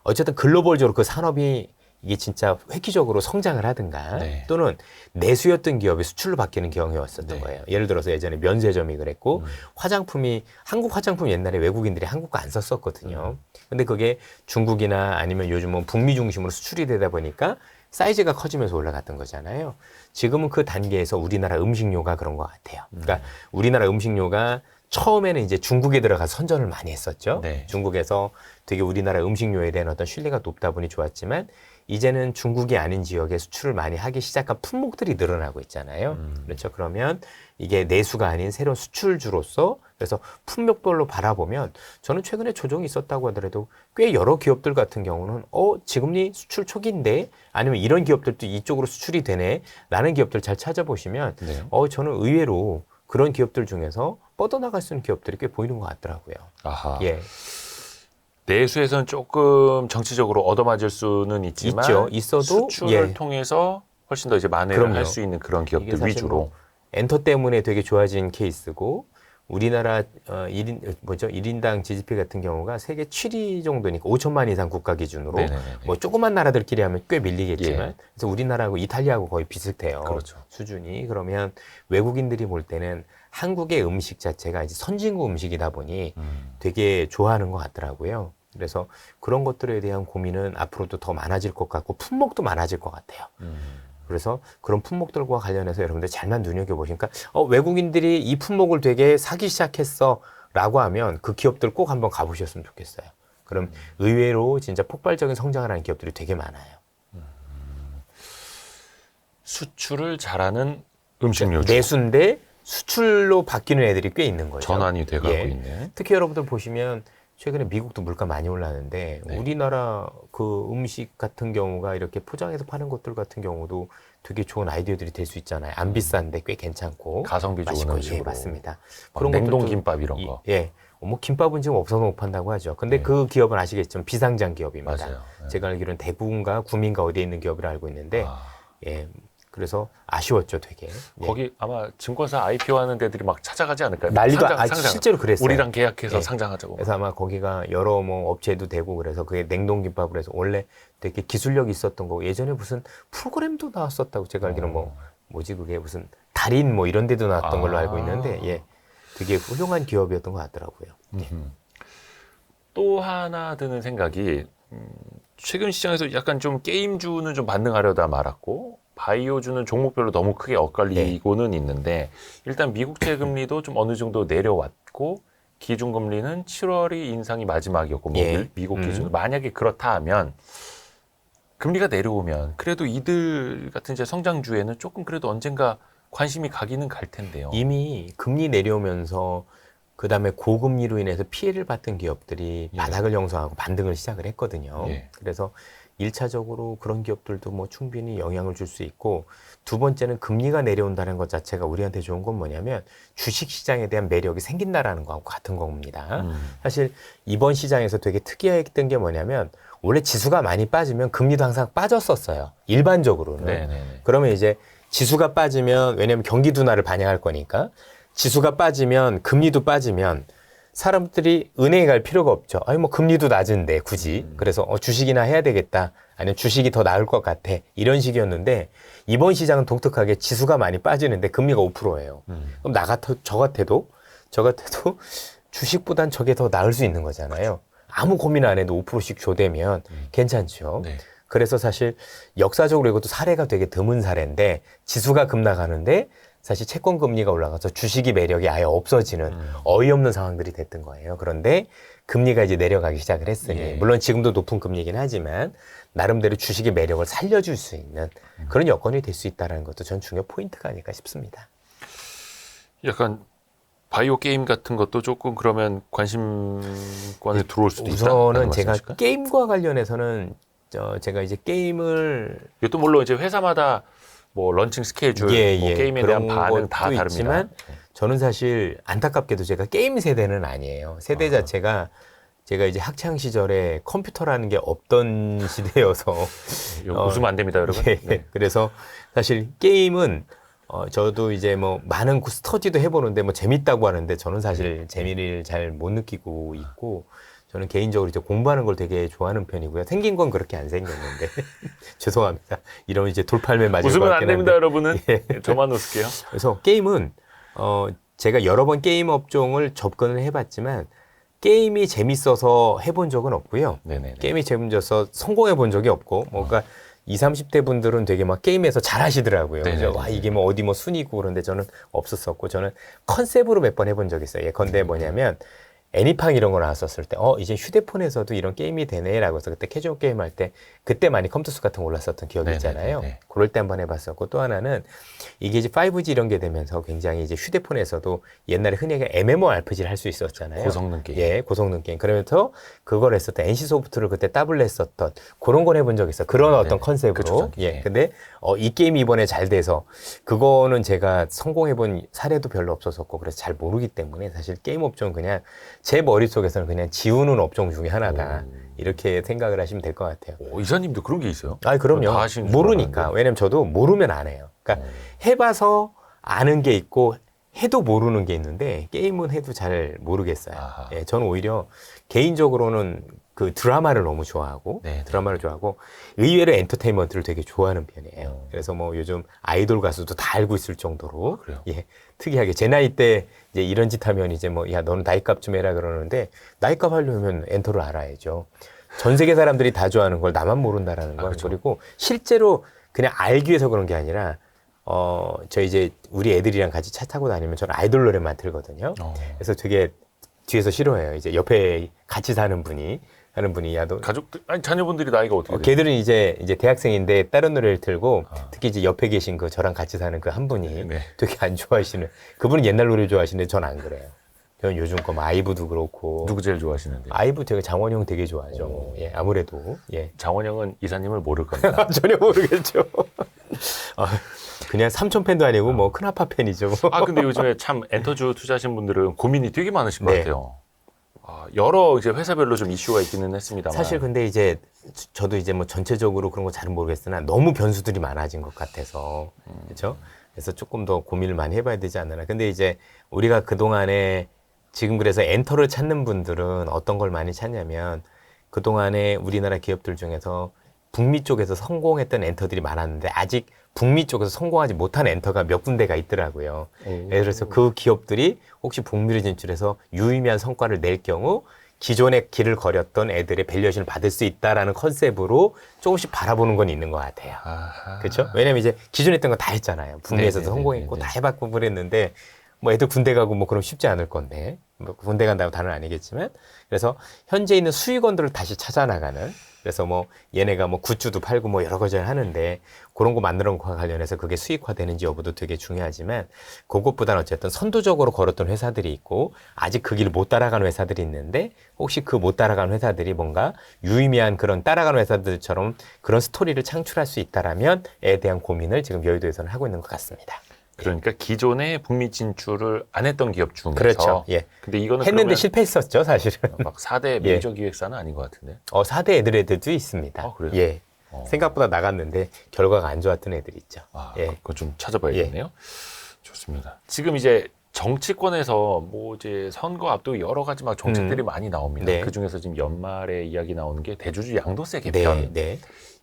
B: 어쨌든 글로벌적으로 그 산업이 이게 진짜 획기적으로 성장을 하든가
A: 네.
B: 또는 내수였던 기업이 수출로 바뀌는 경우였었던
A: 네.
B: 거예요. 예를 들어서 예전에 면세점이 그랬고 화장품이 한국 화장품 옛날에 외국인들이 한국 거 안 썼었거든요. 근데 그게 중국이나 아니면 요즘은 북미 중심으로 수출이 되다 보니까 사이즈가 커지면서 올라갔던 거잖아요. 지금은 그 단계에서 우리나라 음식료가 그런 것 같아요. 그러니까 우리나라 음식료가 처음에는 이제 중국에 들어가서 선전을 많이 했었죠.
A: 네.
B: 중국에서 되게 우리나라 음식료에 대한 어떤 신뢰가 높다 보니 좋았지만 이제는 중국이 아닌 지역에 수출을 많이 하기 시작한 품목들이 늘어나고 있잖아요. 그렇죠. 그러면 이게 내수가 아닌 새로운 수출주로서 그래서 품목별로 바라보면 저는 최근에 조정이 있었다고 하더라도 꽤 여러 기업들 같은 경우는 지금이 수출 초기인데 아니면 이런 기업들도 이쪽으로 수출이 되네 라는 기업들 잘 찾아보시면
A: 네.
B: 저는 의외로 그런 기업들 중에서 뻗어나갈 수 있는 기업들이 꽤 보이는 것 같더라고요.
A: 아하.
B: 예.
A: 내수에서는 조금 정치적으로 얻어맞을 수는 있지만
B: 있죠. 있어도
A: 수출을
B: 예.
A: 통해서 훨씬 더 이제 만회를
B: 그럼요.
A: 할 수 있는 그런
B: 이게
A: 기업들
B: 사실
A: 위주로.
B: 뭐 엔터 때문에 되게 좋아진 케이스고 우리나라 1인당 GDP 같은 경우가 세계 7위 정도니까 5천만 이상 국가 기준으로
A: 네네네.
B: 뭐 조그만 나라들끼리 하면 꽤 밀리겠지만
A: 예.
B: 그래서 우리나라하고 이탈리아하고 거의 비슷해요.
A: 그렇죠.
B: 수준이. 그러면 외국인들이 볼 때는 한국의 음식 자체가 이제 선진국 음식이다 보니 되게 좋아하는 것 같더라고요. 그래서 그런 것들에 대한 고민은 앞으로도 더 많아질 것 같고 품목도 많아질 것 같아요. 그래서 그런 품목들과 관련해서 여러분들 잘만 눈여겨보시니까 외국인들이 이 품목을 되게 사기 시작했어 라고 하면 그 기업들 꼭 한번 가보셨으면 좋겠어요. 그럼 의외로 진짜 폭발적인 성장을 하는 기업들이 되게 많아요.
A: 수출을 잘하는 음식료죠.
B: 내수인데 수출로 바뀌는 애들이 꽤 있는 거죠.
A: 전환이 돼가고
B: 예.
A: 있네.
B: 특히 여러분들 보시면 최근에 미국도 물가 많이 올랐는데
A: 네.
B: 우리나라 그 음식 같은 경우가 이렇게 포장해서 파는 것들 같은 경우도 되게 좋은 아이디어들이 될 수 있잖아요. 안 비싼데 꽤 괜찮고
A: 가성비 좋은
B: 맛있고.
A: 음식으로.
B: 예, 맞습니다.
A: 냉동
B: 것들도
A: 김밥 이런 거.
B: 예. 뭐 김밥은 지금 없어서 못 판다고 하죠. 근데
A: 네.
B: 그 기업은 아시겠지만 비상장 기업입니다.
A: 맞아요. 네.
B: 제가 알기로는 대구인가 구민가 어디에 있는 기업을 알고 있는데
A: 아,
B: 예. 그래서 아쉬웠죠, 되게. 예.
A: 거기 아마 증권사 IPO 하는 데들이 막 찾아가지 않을까요?
B: 난리도
A: 상장.
B: 실제로 그랬어요.
A: 우리랑 계약해서
B: 예.
A: 상장하자고.
B: 그래서 아마 거기가 여러 뭐 업체도 되고 그래서 그게 냉동김밥을 해서 원래 되게 기술력이 있었던 거고 예전에 무슨 프로그램도 나왔었다고 제가 알기로는 뭐 뭐지 그게 무슨 달인 뭐 이런 데도 나왔던 걸로 알고 있는데 예. 되게 훌륭한 기업이었던 것 같더라고요.
A: 또 하나 드는 생각이 최근 시장에서 약간 좀 게임주는 좀 반등하려다 말았고 바이오주는 종목별로 너무 크게 엇갈리고는 있는데 일단 미국채 금리도 좀 어느 정도 내려왔고 기준금리는 7월이 인상이 마지막이었고
B: 예.
A: 미국 기준으로 만약에 그렇다 하면 금리가 내려오면 그래도 이들 같은 이제 성장주에는 조금 그래도 언젠가 관심이 가기는 갈 텐데요.
B: 이미 금리 내려오면서 그다음에 고금리로 인해서 피해를 봤던 기업들이
A: 예.
B: 바닥을 형성하고 반등을 시작을 했거든요.
A: 예.
B: 그래서 1차적으로 그런 기업들도 뭐 충분히 영향을 줄 수 있고 두 번째는 금리가 내려온다는 것 자체가 우리한테 좋은 건 뭐냐면 주식 시장에 대한 매력이 생긴다라는 거하고 같은 겁니다. 사실 이번 시장에서 되게 특이했던 게 뭐냐면 원래 지수가 많이 빠지면 금리도 항상 빠졌었어요. 일반적으로는.
A: 네네네.
B: 그러면 이제 지수가 빠지면 왜냐면 경기 둔화를 반영할 거니까 지수가 빠지면 금리도 빠지면 사람들이 은행에 갈 필요가 없죠. 아니 뭐 금리도 낮은데 굳이 그래서 주식이나 해야 되겠다. 아니면 주식이 더 나을 것 같아. 이런 식이었는데 이번 시장은 독특하게 지수가 많이 빠지는데 금리가 5%예요. 그럼 저 같아도 주식보단 저게 더 나을 수 있는 거잖아요. 아무 고민 안 해도 5%씩 조대면 괜찮죠.
A: 네.
B: 그래서 사실 역사적으로 이것도 사례가 되게 드문 사례인데 지수가 급락하는데 사실 채권 금리가 올라가서 주식이 매력이 아예 없어지는 어이없는 상황들이 됐던 거예요. 그런데 금리가 이제 내려가기 시작을 했으니
A: 예.
B: 물론 지금도 높은 금리이긴 하지만 나름대로 주식의 매력을 살려줄 수 있는 그런 여건이 될 수 있다는 것도 전 중요 포인트가 아닐까 싶습니다.
A: 약간 바이오 게임 같은 것도 조금 그러면 관심권에 들어올 수도 있다.
B: 우선은 제가 게임과 관련해서는 제가 이제 게임을
A: 이것도 물론 이제 회사마다 뭐 런칭 스케줄, 뭐 게임에 대한 반응 다 다릅니다.
B: 있지만 저는 사실 안타깝게도 제가 게임 세대는 아니에요. 세대 자체가 제가 이제 학창 시절에 컴퓨터라는 게 없던 시대여서
A: 웃으면 안 됩니다, 여러분.
B: 예,
A: 네.
B: 그래서 사실 게임은 저도 이제 뭐 많은 스터디도 해보는데 뭐 재밌다고 하는데 저는 사실 재미를 잘 못 느끼고 있고 저는 개인적으로 이제 공부하는 걸 되게 좋아하는 편이고요. 생긴 건 그렇게 안 생겼는데 죄송합니다. 이런 이제 돌팔매 맞을 것
A: 웃으면 안
B: 같긴
A: 됩니다,
B: 한데.
A: 여러분은.
B: 예.
A: 저만 웃을게요.
B: 그래서 게임은 제가 여러 번 게임 업종을 접근을 해봤지만 게임이 재밌어서 해본 적은 없고요.
A: 네네.
B: 게임이 재밌어서 성공해 본 적이 없고 뭔가 20, 30대 분들은 되게 막 게임에서 잘 하시더라고요.
A: 네네네.
B: 그래서 와 이게 뭐 어디 뭐 순위고 그런데 저는 없었었고 저는 컨셉으로 몇 번 해본 적이 있어요. 예컨대 뭐냐면 애니팡 이런 거 나왔었을 때 이제 휴대폰에서도 이런 게임이 되네라고 해서 그때 캐주얼 게임 할 때 그때 많이 컴퓨터 수 같은 거 올랐었던 기억이
A: 네네네네.
B: 있잖아요. 그럴 때 한번 해봤었고 또 하나는 이게 이제 5G 이런 게 되면서 굉장히 이제 휴대폰에서도 옛날에 흔히 MMORPG를 할 수 있었잖아요.
A: 고성능 게임.
B: 예, 고성능 게임. 그러면서 그걸 했었던 NC 소프트를 그때 더블 했었던 그런 걸 해본 적이 있어요. 그런 어떤
A: 그
B: 컨셉으로.
A: 초창기.
B: 예. 근데 이 게임이 이번에 잘 돼서 그거는 제가 성공해본 사례도 별로 없었었고 그래서 잘 모르기 때문에 사실 게임 업종은 그냥 제 머릿속에서는 그냥 지우는 업종 중에 하나다. 이렇게 생각을 하시면 될 것 같아요.
A: 이사님도 그런 게 있어요?
B: 아, 그럼요.
A: 다 하시는 줄
B: 모르니까.
A: 알았는데.
B: 왜냐면 저도 모르면 안 해요. 그러니까 해봐서 아는 게 있고 해도 모르는 게 있는데 게임은 해도 잘 모르겠어요.
A: 아하.
B: 예, 저는 오히려 개인적으로는 그 드라마를 너무 좋아하고
A: 네, 네.
B: 드라마를 좋아하고 의외로 엔터테인먼트를 되게 좋아하는 편이에요. 그래서 뭐 요즘 아이돌 가수도 다 알고 있을 정도로
A: 그래요?
B: 예, 특이하게 제 나이 때 이제 이런 짓 하면 이제 뭐 야 너는 나이값 좀 해라 그러는데 나이값 하려면 엔터를 알아야죠. 전 세계 사람들이 다 좋아하는 걸 나만 모른다라는 거.
A: 그렇죠.
B: 그리고 실제로 그냥 알기 위해서 그런 게 아니라 저 이제 우리 애들이랑 같이 차 타고 다니면 저는 아이돌 노래만 틀거든요. 그래서 되게 뒤에서 싫어해요. 이제 옆에 같이 사는 분이 야 너
A: 가족들, 아니 자녀분들이 나이가 어떻게 돼요?
B: 걔들은 이제 대학생인데 다른 노래를 틀고 특히 이제 옆에 계신 그 저랑 같이 사는 그 한 분이
A: 네.
B: 되게 안 좋아하시는 그분은 옛날 노래 좋아하시는데 전 안 그래요. 저는 요즘 거 뭐 아이브도 그렇고
A: 누구 제일 좋아하시는데?
B: 아이브 되게 장원영 되게 좋아하죠. 예, 아무래도 예.
A: 장원영은 이사님을 모를 겁니다.
B: 전혀 모르겠죠. 그냥 삼촌 팬도 아니고 뭐 큰아빠 팬이죠.
A: 아 근데 요즘에 참 엔터주 투자하신 분들은 고민이 되게 많으신 것
B: 네.
A: 같아요. 여러 이제 회사별로 좀 이슈가 있기는 했습니다만.
B: 사실 근데 이제 저도 이제 뭐 전체적으로 그런 거 잘은 모르겠으나 너무 변수들이 많아진 것 같아서 그렇죠. 그래서 조금 더 고민을 많이 해봐야 되지 않나. 근데 이제 우리가 그 동안에 지금 그래서 엔터를 찾는 분들은 어떤 걸 많이 찾냐면 그 동안에 우리나라 기업들 중에서 북미 쪽에서 성공했던 엔터들이 많았는데 아직 북미 쪽에서 성공하지 못한 엔터가 몇 군데가 있더라고요. 그래서 그 기업들이 혹시 북미를 진출해서 유의미한 성과를 낼 경우 기존의 길을 걸었던 애들의 밸류에이션을 받을 수 있다라는 컨셉으로 조금씩 바라보는 건 있는 것 같아요. 그렇죠? 왜냐면 이제 기존에 했던 거 다 했잖아요. 북미에서도
A: 네네네네네.
B: 성공했고 다 해봤고 그랬는데 뭐 애들 군대 가고 뭐 그럼 쉽지 않을 건데 뭐 군대 간다고 다는 아니겠지만 그래서 현재 있는 수익원들을 다시 찾아나가는 그래서 뭐 얘네가 뭐 굿즈도 팔고 뭐 여러 가지 하는데 그런 거 만드는 것과 관련해서 그게 수익화되는지 여부도 되게 중요하지만 그것보다는 어쨌든 선두적으로 걸었던 회사들이 있고 아직 그 길을 못 따라가는 회사들이 있는데 혹시 그 못 따라가는 회사들이 뭔가 유의미한 그런 따라가는 회사들처럼 그런 스토리를 창출할 수 있다라면에 대한 고민을 지금 여의도에서는 하고 있는 것 같습니다.
A: 그러니까 기존에 북미 진출을 안 했던 기업 중에서
B: 그렇죠. 예.
A: 근데 이거는
B: 했는데
A: 그러면
B: 실패했었죠, 사실은.
A: 막 4대
B: 예.
A: 메이저 기획사는 아닌 것 같은데.
B: 4대 애들도 있습니다.
A: 그래요?
B: 예. 생각보다 나갔는데 결과가 안 좋았던 애들이 있죠. 예.
A: 그건 좀 찾아봐야겠네요. 좋습니다. 지금 이제 정치권에서 뭐 이제 선거 앞두고 여러 가지 막 정책들이 많이 나옵니다.
B: 네.
A: 그 중에서 지금 연말에 이야기 나오는 게 대주주 양도세 개편.
B: 네.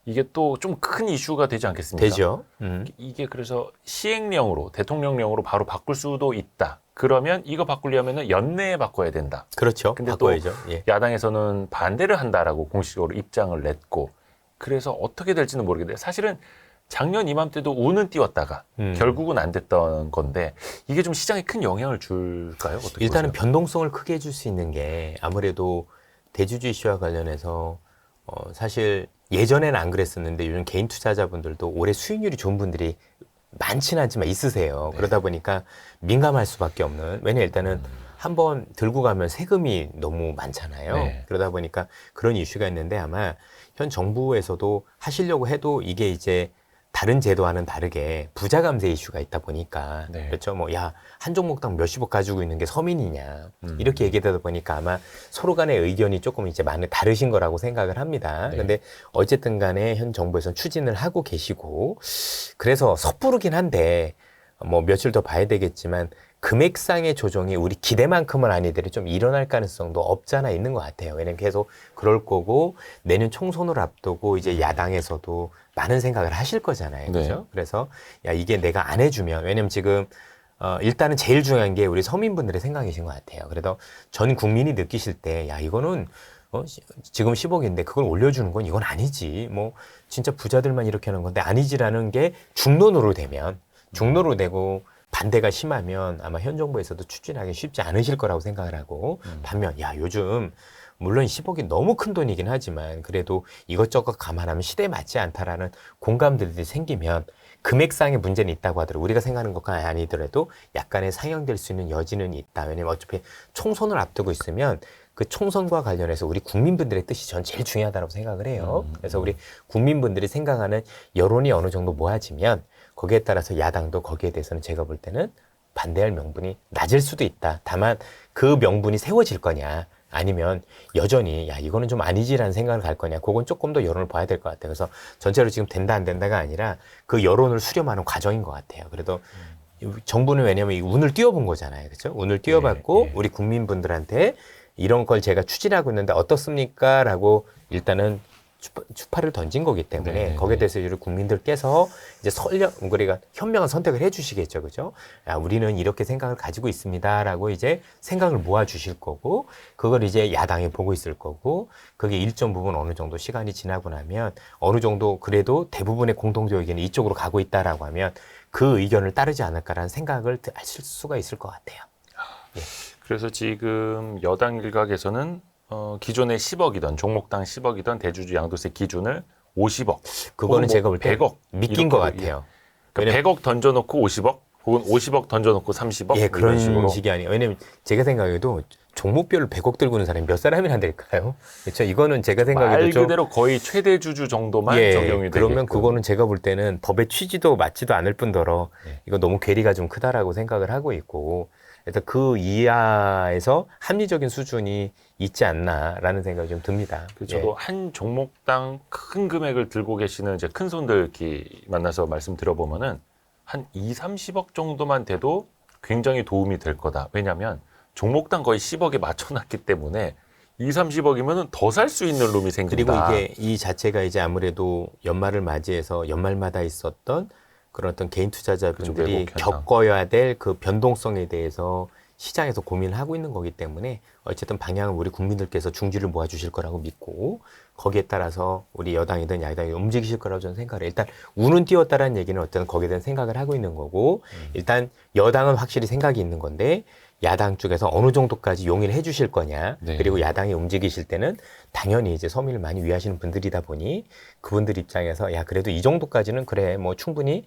A: 이게 또 좀 큰 이슈가 되지 않겠습니까?
B: 되죠.
A: 이게 그래서 시행령으로 대통령령으로 바로 바꿀 수도 있다. 그러면 이거 바꾸려면은 연내에 바꿔야 된다.
B: 그렇죠.
A: 근데
B: 바꿔야죠. 예.
A: 야당에서는 반대를 한다라고 공식적으로 입장을 냈고 그래서 어떻게 될지는 모르겠는데 사실은 작년 이맘때도 운은 띄웠다가 결국은 안 됐던 건데 이게 좀 시장에 큰 영향을 줄까요? 어떻게
B: 일단은
A: 보세요?
B: 변동성을 크게 해줄 수 있는 게 아무래도 대주주 이슈와 관련해서 사실 예전에는 안 그랬었는데 요즘 개인 투자자분들도 올해 수익률이 좋은 분들이 많지는 않지만 있으세요.
A: 네.
B: 그러다 보니까 민감할 수밖에 없는. 왜냐 일단은 한번 들고 가면 세금이 너무 많잖아요.
A: 네.
B: 그러다 보니까 그런 이슈가 있는데 아마 현 정부에서도 하시려고 해도 이게 이제 다른 제도와는 다르게 부자 감세 이슈가 있다 보니까
A: 네.
B: 그렇죠. 뭐 야 한 종목당 몇십억 가지고 있는 게 서민이냐 이렇게 얘기되다 보니까 아마 서로 간의 의견이 조금 이제 많이 다르신 거라고 생각을 합니다.
A: 네.
B: 근데 어쨌든 간에 현 정부에서는 추진을 하고 계시고 그래서 섣부르긴 한데 뭐 며칠 더 봐야 되겠지만 금액상의 조정이 우리 기대만큼은 아니더라도 좀 일어날 가능성도 없잖아 있는 것 같아요. 왜냐면 계속 그럴 거고 내년 총선을 앞두고 이제 야당에서도 많은 생각을 하실 거잖아요. 그죠?
A: 네.
B: 그래서 야 이게 내가 안 해주면 왜냐면 지금 일단은 제일 중요한 게 우리 서민분들의 생각이신 것 같아요. 그래도 전 국민이 느끼실 때 야 이거는 지금 10억인데 그걸 올려주는 건 이건 아니지. 뭐 진짜 부자들만 이렇게 하는 건데 아니지라는 게 중론으로 되면 중론으로 되고 반대가 심하면 아마 현 정부에서도 추진하기 쉽지 않으실 거라고 생각을 하고 반면 야 요즘 물론 10억이 너무 큰 돈이긴 하지만 그래도 이것저것 감안하면 시대에 맞지 않다라는 공감들이 생기면 금액상의 문제는 있다고 하더라도 우리가 생각하는 것과 아니더라도 약간의 상향될 수 있는 여지는 있다. 왜냐면 어차피 총선을 앞두고 있으면 그 총선과 관련해서 우리 국민분들의 뜻이 전 제일 중요하다고 생각을 해요. 그래서 우리 국민분들이 생각하는 여론이 어느 정도 모아지면 거기에 따라서 야당도 거기에 대해서는 제가 볼 때는 반대할 명분이 낮을 수도 있다. 다만 그 명분이 세워질 거냐 아니면 여전히 야 이거는 좀 아니지라는 생각을 갈 거냐 그건 조금 더 여론을 봐야 될 것 같아요. 그래서 전체로 지금 된다 안 된다가 아니라 그 여론을 수렴하는 과정인 것 같아요. 그래도 정부는 왜냐하면 이 운을 띄워본 거잖아요. 그렇죠? 운을 띄워봤고
A: 네.
B: 우리 국민분들한테 이런 걸 제가 추진하고 있는데 어떻습니까? 라고 일단은 추파를 던진 거기 때문에
A: 네,
B: 거기에
A: 네.
B: 대해서 우리 국민들께서 이제 우리가 현명한 선택을 해주시겠죠, 그죠? 야, 우리는 이렇게 생각을 가지고 있습니다라고 이제 생각을 모아주실 거고 그걸 이제 야당이 보고 있을 거고 그게 일정 부분 어느 정도 시간이 지나고 나면 어느 정도 그래도 대부분의 공통적 의견이 이쪽으로 가고 있다라고 하면 그 의견을 따르지 않을까라는 생각을 하실 수가 있을 것 같아요.
A: 그래서 지금 여당 일각에서는 기존에 10억이던 종목당 10억이던 대주주 양도세 기준을 50억.
B: 그거는
A: 혹은
B: 제가 볼 때
A: 100억
B: 믿긴 것 같아요.
A: 그러니까 100억 던져놓고 50억 혹은 50억 던져놓고 30억
B: 예,
A: 이런
B: 그런
A: 식으로.
B: 식이 아니에요. 왜냐면 제가 생각해도 종목별로 100억 들고 있는 사람이 몇 사람이나 될까요? 그렇죠. 이거는 제가
A: 말
B: 생각해도 좀
A: 그대로 거의 최대 주주 정도만
B: 예,
A: 적용이
B: 그러면
A: 되겠고.
B: 그거는 제가 볼 때는 법의 취지도 맞지도 않을 뿐더러
A: 네.
B: 이거 너무 괴리가 좀 크다라고 생각을 하고 있고 그래서 그 이하에서 합리적인 수준이 있지 않나라는 생각이 좀 듭니다.
A: 저도 한 종목당 큰 금액을 들고 계시는 이제 큰 손들 이렇게 만나서 말씀 들어보면은 한 2, 30억 정도만 돼도 굉장히 도움이 될 거다. 왜냐하면 종목당 거의 10억에 맞춰놨기 때문에 2, 30억이면은 더 살 수 있는 룸이 생긴다.
B: 그리고 이게 이 자체가 이제 아무래도 연말을 맞이해서 연말마다 있었던 그런 어떤 개인 투자자분들이
A: 외국 현상.
B: 겪어야 될 그 변동성에 대해서 시장에서 고민을 하고 있는 거기 때문에 어쨌든 방향은 우리 국민들께서 중지를 모아주실 거라고 믿고 거기에 따라서 우리 여당이든 야당이 움직이실 거라고 저는 생각을 해요. 일단 운은 띄웠다라는 얘기는 어떤 거기에 대한 생각을 하고 있는 거고 일단 여당은 확실히 생각이 있는 건데 야당 쪽에서 어느 정도까지 용인을 해주실 거냐
A: 네.
B: 그리고 야당이 움직이실 때는 당연히 이제 서민을 많이 위하시는 분들이다 보니 그분들 입장에서 야 그래도 이 정도까지는 그래 뭐 충분히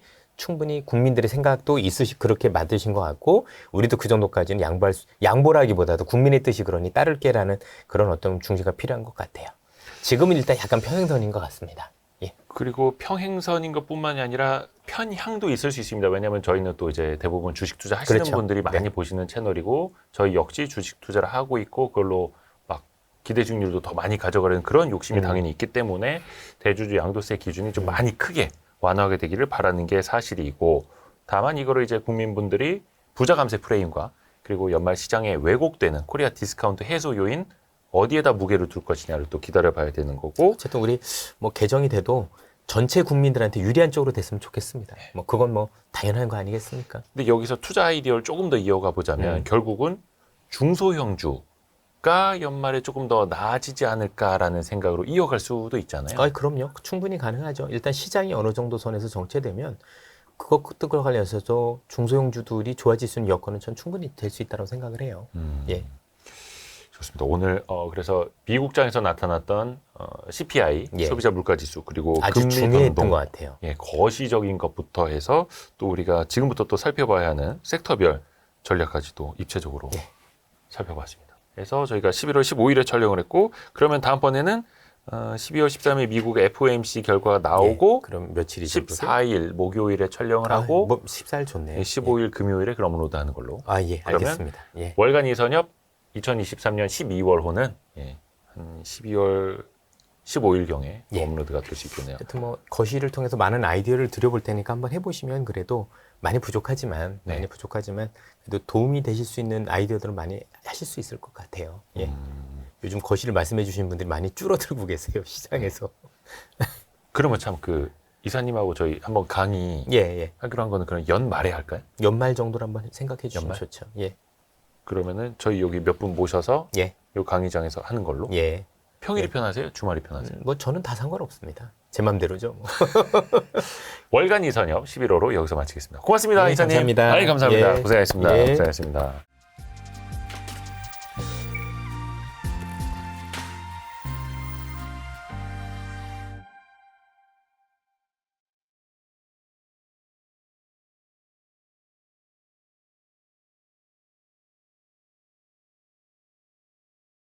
B: 국민들의 생각도 그렇게 만드신 것 같고 우리도 그 정도까지는 양보라기보다도 국민의 뜻이 그러니 따를게라는 그런 어떤 중지가 필요한 것 같아요. 지금은 일단 약간 평행선인 것 같습니다. 예.
A: 그리고 평행선인 것뿐만이 아니라 편향도 있을 수 있습니다. 왜냐하면 저희는 또 이제 대부분 주식 투자 하시는
B: 그렇죠.
A: 분들이 많이
B: 네.
A: 보시는 채널이고 저희 역시 주식 투자를 하고 있고 그걸로 막 기대 수익률도 더 많이 가져가려는 그런 욕심이 당연히 있기 때문에 대주주 양도세 기준이 좀 많이 크게 완화하게 되기를 바라는 게 사실이고 다만 이거를 이제 국민분들이 부자 감세 프레임과 그리고 연말 시장에 왜곡되는 코리아 디스카운트 해소 요인 어디에다 무게를 둘 것이냐를 또 기다려봐야 되는 거고
B: 어쨌든 우리 뭐 개정이 돼도 전체 국민들한테 유리한 쪽으로 됐으면 좋겠습니다. 뭐 그건 뭐 당연한 거 아니겠습니까?
A: 근데 여기서 투자 아이디어를 조금 더 이어가 보자면 결국은 중소형주 가 연말에 조금 더 나아지지 않을까라는 생각으로 이어갈 수도 있잖아요.
B: 아, 그럼요. 충분히 가능하죠. 일단 시장이 어느 정도 선에서 정체되면 그것과 관련해서도 중소형주들이 좋아질 수 있는 여건은 전 충분히 될 수 있다고 생각을 해요. 예.
A: 좋습니다. 오늘 그래서 미국장에서 나타났던 CPI,
B: 예.
A: 소비자 물가지수, 그리고
B: 아주
A: 금리
B: 중요했던
A: 변동,
B: 것 같아요.
A: 예, 거시적인 것부터 해서 또 우리가 지금부터 또 살펴봐야 하는 섹터별 전략까지도 입체적으로
B: 예.
A: 살펴봤습니다. 그래서 저희가 11월 15일에 촬영을 했고, 그러면 다음번에는 12월 13일 미국 FOMC 결과가 나오고
B: 예. 그럼 며칠이 정도?
A: 14일 목요일에 촬영을 하고
B: 뭐 14일 좋네요.
A: 15일 금요일에 그럼 업로드하는 걸로.
B: 아, 예.
A: 그러면
B: 알겠습니다. 예.
A: 월간 이선협 2023년 12월호는 한 12월 15일경에
B: 예.
A: 업로드가 될 수 있겠네요.
B: 하여튼 뭐 거시를 통해서 많은 아이디어를 드려볼 테니까 한번 해보시면 그래도 많이 부족하지만 그래도 도움이 되실 수 있는 아이디어들을 많이 하실 수 있을 것 같아요. 예. 요즘 거시를 말씀해 주시는 분들이 많이 줄어들고 계세요, 시장에서.
A: 그러면 참 그 이사님하고 저희 한번 강의
B: 예.
A: 하기로 한 거는 그럼 연말에 할까요?
B: 연말 정도로 한번 생각해 주시면
A: 연말?
B: 좋죠. 예.
A: 그러면은 저희 여기 몇 분 모셔서
B: 예.
A: 요 강의장에서 하는 걸로.
B: 예.
A: 평일이 편하세요? 주말이 편하세요?
B: 뭐 저는 다 상관없습니다. 제 맘대로죠. 뭐.
A: 월간 이선협 11호로 여기서 마치겠습니다. 고맙습니다,
B: 네,
A: 이사님.
B: 감사합니다.
A: 아이, 감사합니다.
B: 예.
A: 고생하셨습니다.
B: 예.
A: 고생하셨습니다.